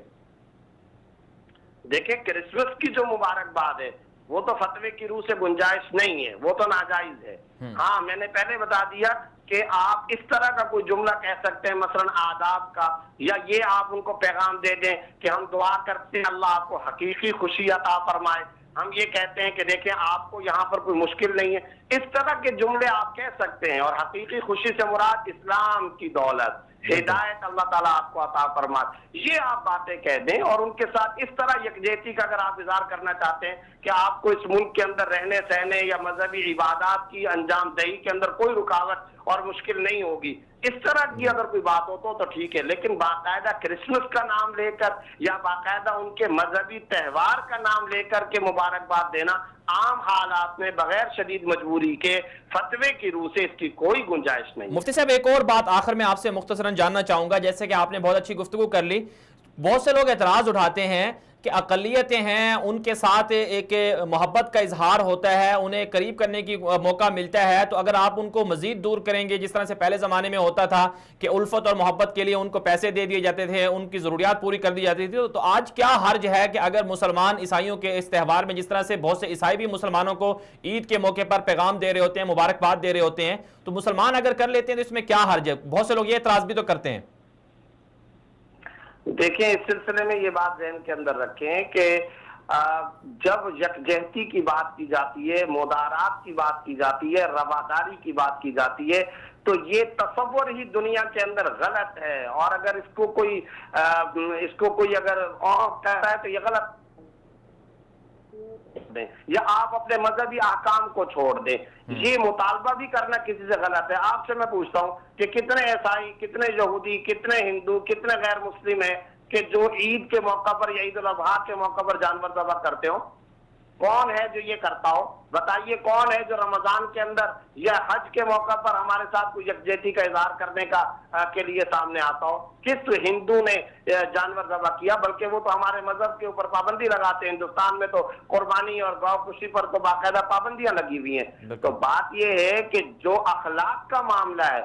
دیکھیں کرسمس کی جو مبارکباد ہے وہ تو فتوے کی روح سے گنجائش نہیں ہے، وہ تو ناجائز ہے۔ ہاں میں نے پہلے بتا دیا کہ آپ اس طرح کا کوئی جملہ کہہ سکتے ہیں، مثلا آداب کا، یا یہ آپ ان کو پیغام دے دیں کہ ہم دعا کرتے ہیں اللہ آپ کو حقیقی خوشی عطا فرمائے، ہم یہ کہتے ہیں کہ دیکھیں آپ کو یہاں پر کوئی مشکل نہیں ہے، اس طرح کے جملے آپ کہہ سکتے ہیں۔ اور حقیقی خوشی سے مراد اسلام کی دولت، ہدایت اللہ تعالیٰ آپ کو عطا فرمائے، یہ آپ باتیں کہہ دیں، اور ان کے ساتھ اس طرح یکجہتی کا اگر آپ اظہار کرنا چاہتے ہیں کہ آپ کو اس ملک کے اندر رہنے سہنے یا مذہبی عبادات کی انجام دہی کے اندر کوئی رکاوٹ اور مشکل نہیں ہوگی، اس طرح کی اگر کوئی بات ہو تو ٹھیک ہے، لیکن باقاعدہ کرسمس کا نام لے کر یا باقاعدہ ان کے مذہبی تہوار کا نام لے کر کے مبارکباد دینا عام حالات میں بغیر شدید مجبوری کے فتوے کی روح سے اس کی کوئی گنجائش نہیں۔ مفتی صاحب ایک اور بات آخر میں آپ سے مختصراً جاننا چاہوں گا، جیسے کہ آپ نے بہت اچھی گفتگو کر لی، بہت سے لوگ اعتراض اٹھاتے ہیں کہ اقلیتیں ہیں، ان کے ساتھ ایک محبت کا اظہار ہوتا ہے، انہیں قریب کرنے کی موقع ملتا ہے، تو اگر آپ ان کو مزید دور کریں گے، جس طرح سے پہلے زمانے میں ہوتا تھا کہ الفت اور محبت کے لیے ان کو پیسے دے دیے جاتے تھے، ان کی ضروریات پوری کر دی جاتی تھی، تو آج کیا حرج ہے کہ اگر مسلمان عیسائیوں کے اس تہوار میں، جس طرح سے بہت سے عیسائی بھی مسلمانوں کو عید کے موقع پر پیغام دے رہے ہوتے ہیں، مبارکباد دے رہے ہوتے ہیں، تو مسلمان اگر کر لیتے ہیں تو اس میں کیا حرج ہے؟ بہت سے لوگ یہ اعتراض بھی تو کرتے ہیں۔ دیکھیں اس سلسلے میں یہ بات ذہن کے اندر رکھیں کہ جب یکجہتی کی بات کی جاتی ہے، مدارات کی بات کی جاتی ہے، رواداری کی بات کی جاتی ہے، تو یہ تصور ہی دنیا کے اندر غلط ہے، اور اگر اس کو کوئی اگر کہتا ہے تو یہ غلط دیں یا آپ اپنے مذہبی احکام کو چھوڑ دیں، یہ مطالبہ بھی کرنا کسی سے غلط ہے۔ آپ سے میں پوچھتا ہوں کہ کتنے عیسائی، کتنے یہودی، کتنے ہندو، کتنے غیر مسلم ہیں کہ جو عید کے موقع پر یا عید الاضحیٰ کے موقع پر جانور ذبح کرتے ہو؟ کون ہے جو یہ کرتا ہو؟ بتائیے کون ہے جو رمضان کے اندر یا حج کے موقع پر ہمارے ساتھ کوئی یکجہتی کا اظہار کرنے کے لیے سامنے آتا ہو؟ کس ہندو نے جانور ذبح کیا؟ بلکہ وہ تو ہمارے مذہب کے اوپر پابندی لگاتے ہیں، ہندوستان میں تو قربانی اور گاؤ خوشی پر تو باقاعدہ پابندیاں لگی ہوئی ہیں۔ تو بات یہ ہے کہ جو اخلاق کا معاملہ ہے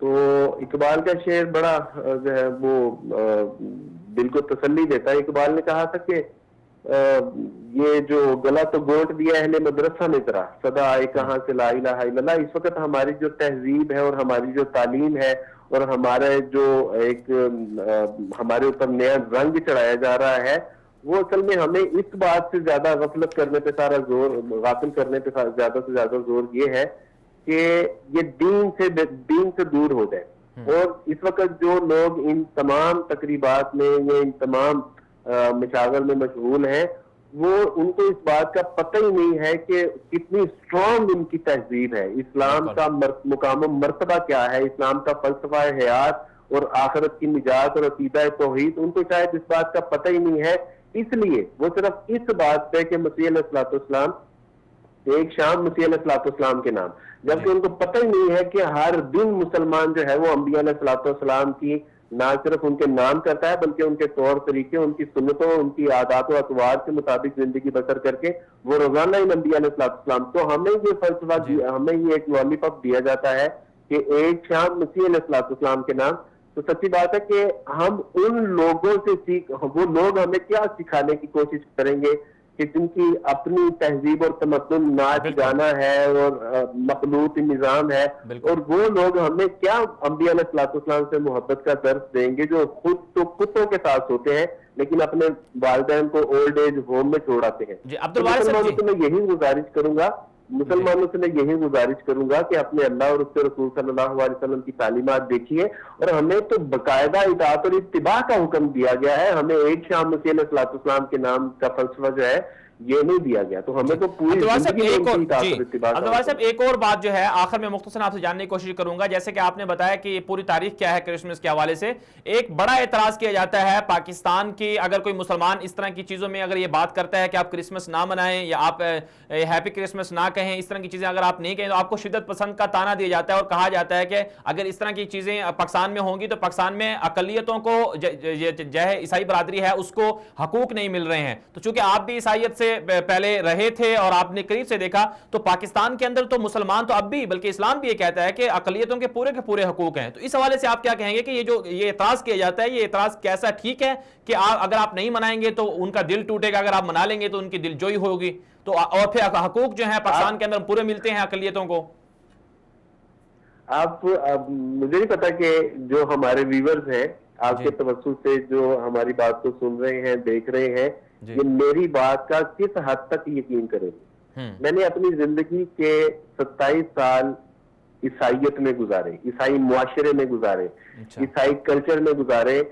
تو اقبال کا شعر بڑا جو ہے وہ دل کو تسلی دیتا ہے. اقبال نے کہا تھا کہ یہ جو گلا تو گونٹ دیا اہل مدرسہ نے ترا، صدا آئے کہاں سے لا الہ الا اللہ. اس وقت ہماری جو تہذیب ہے اور ہماری جو تعلیم ہے اور ہمارا جو ایک ہمارے اوپر نیا رنگ چڑھایا جا رہا ہے، وہ اصل میں ہمیں اس بات سے زیادہ غفلت کرنے پہ سارا زور، غافل کرنے پہ زیادہ سے زیادہ زور یہ ہے کہ یہ دین سے دور ہو جائے. اور اس وقت جو لوگ ان تمام تقریبات میں یا ان تمام مشاغل میں مشغول ہیں، وہ ان کو اس بات کا پتہ ہی نہیں ہے کہ کتنی اسٹرانگ ان کی تہذیب ہے، اسلام کا مقام و مرتبہ کیا ہے، اسلام کا فلسفہ حیات اور آخرت کی نجات اور عقیدہ توحید. ان کو شاید اس بات کا پتہ ہی نہیں ہے، اس لیے وہ صرف اس بات پہ کہ مسیح علیہ الصلوۃ والسلام ایک شام مسیح علیہ الصلوۃ والسلام کے نام، جبکہ ان کو پتہ ہی نہیں ہے کہ ہر دن مسلمان جو ہے وہ انبیاء علیہ الصلوۃ والسلام کی نہ صرف ان کے نام کرتا ہے بلکہ ان کے طور طریقے، ان کی سنتوں، ان کی عادات و اطوار کے مطابق زندگی بسر کر کے وہ روزانہ ان انبیاء علیہ الصلوۃ والسلام. تو ہمیں یہ فلسفہ ہمیں یہ ایک لالی-پاپ دیا جاتا ہے کہ ایک شام مسیح علیہ الصلوۃ والسلام کے نام. تو سچی بات ہے کہ ہم ان لوگوں سے وہ لوگ ہمیں کیا سکھانے کی کوشش کریں گے کہ جن کی اپنی تہذیب اور تمدن ناچ گانا ہے اور مخلوط نظام ہے، اور وہ لوگ ہمیں کیا انبیاء علیہ الصلوۃ والسلام سے محبت کا درس دیں گے جو خود تو کتوں کے ساتھ ہوتے ہیں لیکن اپنے والدین کو اولڈ ایج ہوم میں چھوڑ آتے ہیں. مسلمانوں سے میں یہی گزارش کروں گا کہ اپنے اللہ اور اس کے رسول صلی اللہ علیہ وسلم کی تعلیمات دیکھیے. اور ہمیں تو باقاعدہ اطاعت اور اتباع کا حکم دیا گیا ہے، ہمیں ایک شام مسیح علیہ الصلوۃ والسلام کے نام کا فلسفہ جو ہے یہ نہیں دیا گیا. تو ہمیں تو پوری صاحب ایک اور بات جو ہے آخر میں مختصراً آپ سے جاننے کی کوشش کروں گا. جیسے کہ آپ نے بتایا کہ پوری تاریخ کیا ہے کرسمس کے حوالے سے، ایک بڑا اعتراض کیا جاتا ہے پاکستان کی. اگر کوئی مسلمان اس طرح کی چیزوں میں اگر یہ بات کرتا ہے کہ آپ کرسمس نہ منائیں یا آپ ہیپی کرسمس نہ کہیں، اس طرح کی چیزیں اگر آپ نہیں کہیں تو آپ کو شدت پسند کا طعنہ دیا جاتا ہے اور کہا جاتا ہے کہ اگر اس طرح کی چیزیں پاکستان میں ہوں گی تو پاکستان میں اقلیتوں کو جو ہے عیسائی برادری ہے اس کو حقوق نہیں مل رہے ہیں. تو چونکہ آپ بھی عیسائیت سے پہلے رہے تھے اور آپ نے قریب سے دیکھا، تو پاکستان کے اندر تو مسلمان تو اب بھی بلکہ اسلام بھی یہ کہتا ہے کہ اقلیتوں کے پورے حقوق ہیں. تو اس حوالے سے آپ کیا کہیں گے کہ یہ اعتراض کیا جاتا ہے، یہ اعتراض کیسا ٹھیک ہے کہ اگر آپ نہیں منائیں گے تو ان کا دل ٹوٹے گا، اگر آپ منا لیں گے تو ان کی دل جوئی ہوگی، تو اور پھر حقوق جو ہیں پاکستان کے اندر پورے ملتے ہیں اقلیتوں کو؟ آپ مجھے نہیں پتا کہ جو ہمارے ویورز ہیں آپ کے توسط سے جو ہماری بات کو سن رہے ہیں، دیکھ رہے ہیں، یہ میری بات کا کس حد تک یقین کریں گے. میں نے اپنی زندگی کے 27 سال عیسائیت میں گزارے، عیسائی معاشرے میں گزارے، عیسائی کلچر میں گزارے،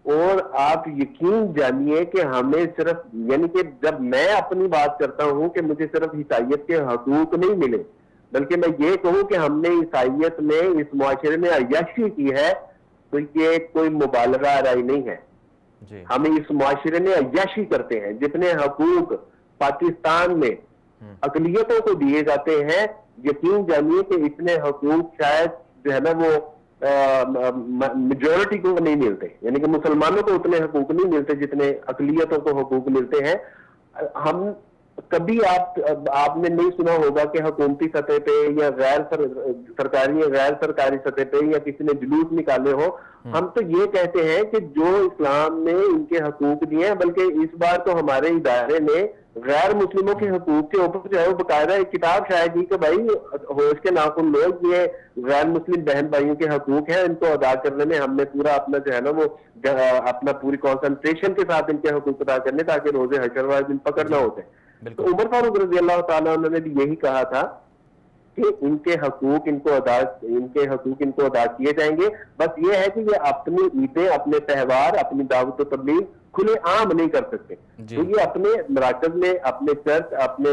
اور آپ یقین جانیے کہ ہمیں صرف یعنی کہ جب میں اپنی بات کرتا ہوں کہ مجھے صرف عیسائیت کے حقوق نہیں ملے، بلکہ میں یہ کہوں کہ ہم نے عیسائیت میں اس معاشرے میں عیاشی کی ہے، تو یہ کوئی مبالغہ رائے نہیں ہے. ہم اس معاشرے میں عیاشی کرتے ہیں. جتنے حقوق پاکستان میں اقلیتوں کو دیے جاتے ہیں، یقین جانیے کہ اتنے حقوق شاید جو ہے نا وہ میجورٹی کو نہیں ملتے، یعنی کہ مسلمانوں کو اتنے حقوق نہیں ملتے جتنے اقلیتوں کو حقوق ملتے ہیں. ہم کبھی آپ نے نہیں سنا ہوگا کہ حکومتی سطح پہ یا غیر سرکاری سطح پہ یا کسی نے جلوس نکالے ہو. ہم تو یہ کہتے ہیں کہ جو اسلام نے ان کے حقوق دیے ہیں، بلکہ اس بار تو ہمارے ادارے نے غیر مسلموں کے حقوق کے اوپر جو ہے وہ باقاعدہ ایک کتاب شائع کی کہ بھائی ہوش کے ناخن لوگ، یہ غیر مسلم بہن بھائیوں کے حقوق ہیں، ان کو ادا کرنے میں ہم نے پورا اپنا جو ہے نا وہ اپنا پوری کانسنٹریشن کے ساتھ ان کے حقوق ادا کرنے تاکہ روزے حشر والے دن پکڑ نہ ہوتے. تو عمر فاروق رضی اللہ تعالیٰ عنہ نے بھی یہی کہا تھا کہ ان کے حقوق ان کو ادا کیے جائیں گے. بس یہ ہے کہ یہ اپنی عیدیں، اپنے تہوار، اپنی دعوت و تبلیغ کھلے عام نہیں کر سکتے. تو یہ اپنے مراکز میں، اپنے چرچ، اپنے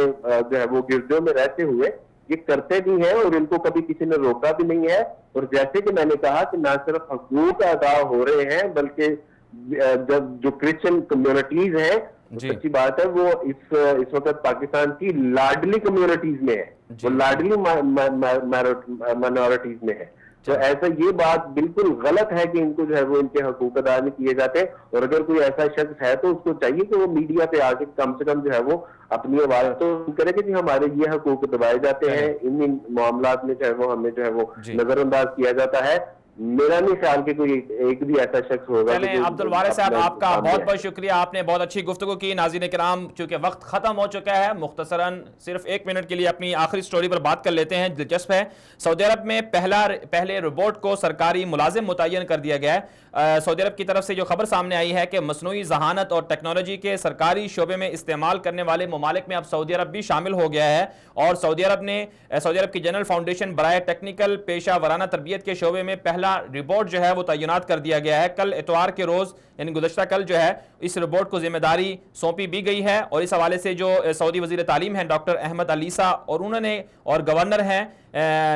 جو ہے وہ گرجوں میں رہتے ہوئے یہ کرتے بھی ہیں اور ان کو کبھی کسی نے روکا بھی نہیں ہے. اور جیسے کہ میں نے کہا کہ نہ صرف حقوق ادا ہو رہے ہیں بلکہ جو کرسچن کمیونٹیز ہیں، سچی بات ہے وہ اس وقت پاکستان کی لاڈلی کمیونٹیز میں ہے، وہ لاڈلی مائنورٹیز میں ہے. تو ایسا یہ بات بالکل غلط ہے کہ ان کو جو ہے وہ ان کے حقوق ادا نہیں کیے جاتے. اور اگر کوئی ایسا شخص ہے تو اس کو چاہیے کہ وہ میڈیا پہ آ کے کم سے کم جو ہے وہ اپنی آواز تو کرے کہ جی ہمارے یہ حقوق دبائے جاتے ہیں، ان معاملات میں جو ہے وہ ہمیں جو ہے وہ نظر انداز کیا جاتا ہے. میرا نہیں خیال کہ کوئی ایک بھی ایسا شخص ہوگا. چلیں عبد الوارث صاحب آپ کا بہت بہت شکریہ, آپ نے بہت اچھی گفتگو کی. ناظرین کرام چونکہ وقت ختم ہو چکا ہے, مختصراً صرف 1 منٹ کے لیے اپنی آخری سٹوری پر بات کر لیتے ہیں, دلچسپ ہے. سعودی عرب میں پہلے روبوٹ کو سرکاری ملازم متعین کر دیا گیا ہے. سعودی عرب کی طرف سے جو خبر سامنے آئی ہے کہ مصنوعی ذہانت اور ٹیکنالوجی کے سرکاری شعبے میں استعمال کرنے والے ممالک میں اب سعودی عرب بھی شامل ہو گیا ہے, اور سعودی عرب کی جنرل فاؤنڈیشن برائے ٹیکنیکل پیشہ ورانہ تربیت کے شعبے میں پہلا روبوٹ جو ہے وہ تعینات کر دیا گیا ہے. کل اتوار کے روز یعنی گزشتہ کل جو ہے اس روبوٹ کو ذمہ داری سونپی بھی گئی ہے, اور اس حوالے سے جو سعودی وزیر تعلیم ہیں ڈاکٹر احمد علیسہ اور گورنر ہیں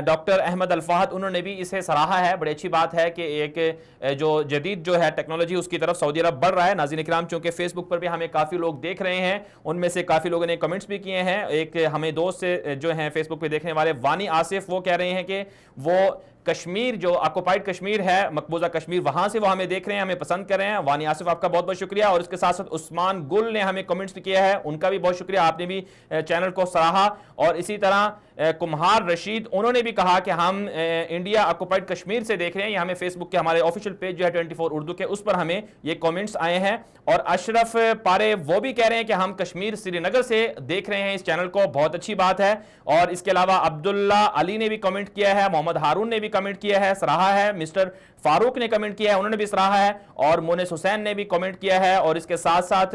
ڈاکٹر احمد الفہد, انہوں نے بھی اسے سراہا ہے. بڑی اچھی بات ہے کہ ایک جو جدید جو ہے ٹیکنالوجی اس کی طرف سعودی عرب بڑھ رہا ہے. ناظرین کرام چونکہ فیس بک پر بھی ہمیں کافی لوگ دیکھ رہے ہیں, ان میں سے کافی لوگوں نے کمنٹس بھی کیے ہیں. ایک ہمیں دوست سے جو ہیں فیس بک پہ دیکھنے والے وانی آصف, وہ کہہ رہے ہیں کہ وہ کشمیر جو آکوپائڈ کشمیر ہے, مقبوضہ کشمیر, وہاں سے وہ ہمیں دیکھ رہے ہیں, ہمیں پسند کر رہے ہیں. وانی آصف آپ کا بہت بہت شکریہ. اور اس کے ساتھ ساتھ عثمان گل نے ہمیں کمنٹس بھی کیا ہے, ان کا بھی بہت شکریہ, آپ نے بھی چینل کو سراہا. اور اسی طرح کمہار رشید, انہوں نے بھی کہا کہ ہم انڈیا آکوپائڈ کشمیر سے دیکھ رہے ہیں. یہ ہمیں فیس بک کے ہمارے آفیشیل پیج جو ہے 24 اردو کے, اس پر ہمیں یہ کمنٹس آئے ہیں. اور اشرف پارے وہ بھی کہہ رہے ہیں کہ ہم کشمیر سری نگر سے دیکھ رہے ہیں اس چینل کو, بہت اچھی بات ہے. اور اس کے علاوہ عبداللہ علی نے بھی کمنٹ کیا ہے, محمد ہارون نے بھی کمنٹ کیا ہے, سراہا ہے. مسٹر فاروق نے کمنٹ کیا ہے, انہوں نے بھی سراہا ہے. اور مونس حسین نے بھی کمنٹ کیا ہے. اور اس کے ساتھ ساتھ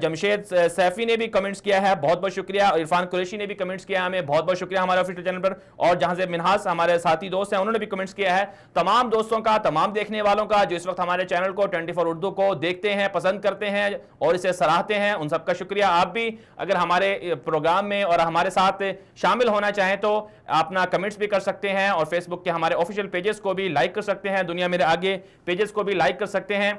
جمشید سیفی نے بھی کمنٹس کیا ہے, بہت بہت شکریہ. اور عرفان قریشی نے بھی کمنٹس کیا ہے, ہمیں بہت بہت شکریہ ہمارے آفیشیل چینل پر. اور جہاں سے منہاس ہمارے ساتھی دوست ہیں, انہوں نے بھی کمنٹس کیا ہے. تمام دوستوں کا, تمام دیکھنے والوں کا جو اس وقت ہمارے چینل کو 24 اردو کو دیکھتے ہیں, پسند کرتے ہیں اور اسے سراہتے ہیں, ان سب کا شکریہ. آپ بھی اگر ہمارے پروگرام میں اور ہمارے ساتھ شامل ہونا چاہیں تو اپنا کمنٹس بھی کر سکتے ہیں, اور فیس بک کے ہمارے آفیشیل پیجز کو بھی لائک کر سکتے ہیں, دنیا میرے آگے پیجز کو بھی لائک کر سکتے ہیں.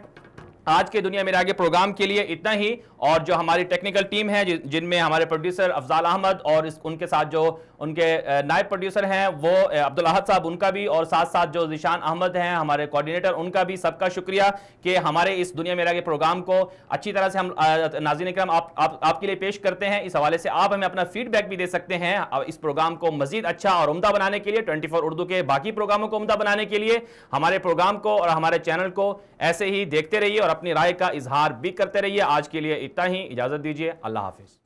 آج کے دنیا میرے آگے پروگرام کے لیے اتنا ہی. اور جو ہماری ٹیکنیکل ٹیم ہے جن میں ہمارے پروڈیوسر افضال احمد اور ان کے ساتھ جو ان کے نائب پروڈیوسر ہیں وہ عبدالاحد صاحب, ان کا بھی, اور ساتھ ساتھ جو ذیشان احمد ہیں ہمارے کوارڈینیٹر, ان کا بھی سب کا شکریہ کہ ہمارے اس دنیا میرے آگے پروگرام کو اچھی طرح سے ہم ناظرین کرام آپ کے لیے پیش کرتے ہیں. اس حوالے سے آپ ہمیں اپنا فیڈ بیک بھی دے سکتے ہیں اس پروگرام کو مزید اچھا اور عمدہ بنانے کے لیے, 24 اردو کے باقی پروگراموں کو عمدہ بنانے کے لیے. ہمارے پروگرام کو اور ہمارے چینل کو ایسے ہی دیکھتے رہیے اور اپنی رائے کا اظہار بھی کرتے رہیے. آج کے لیے اتنا ہی, اجازت دیجیے, اللہ حافظ.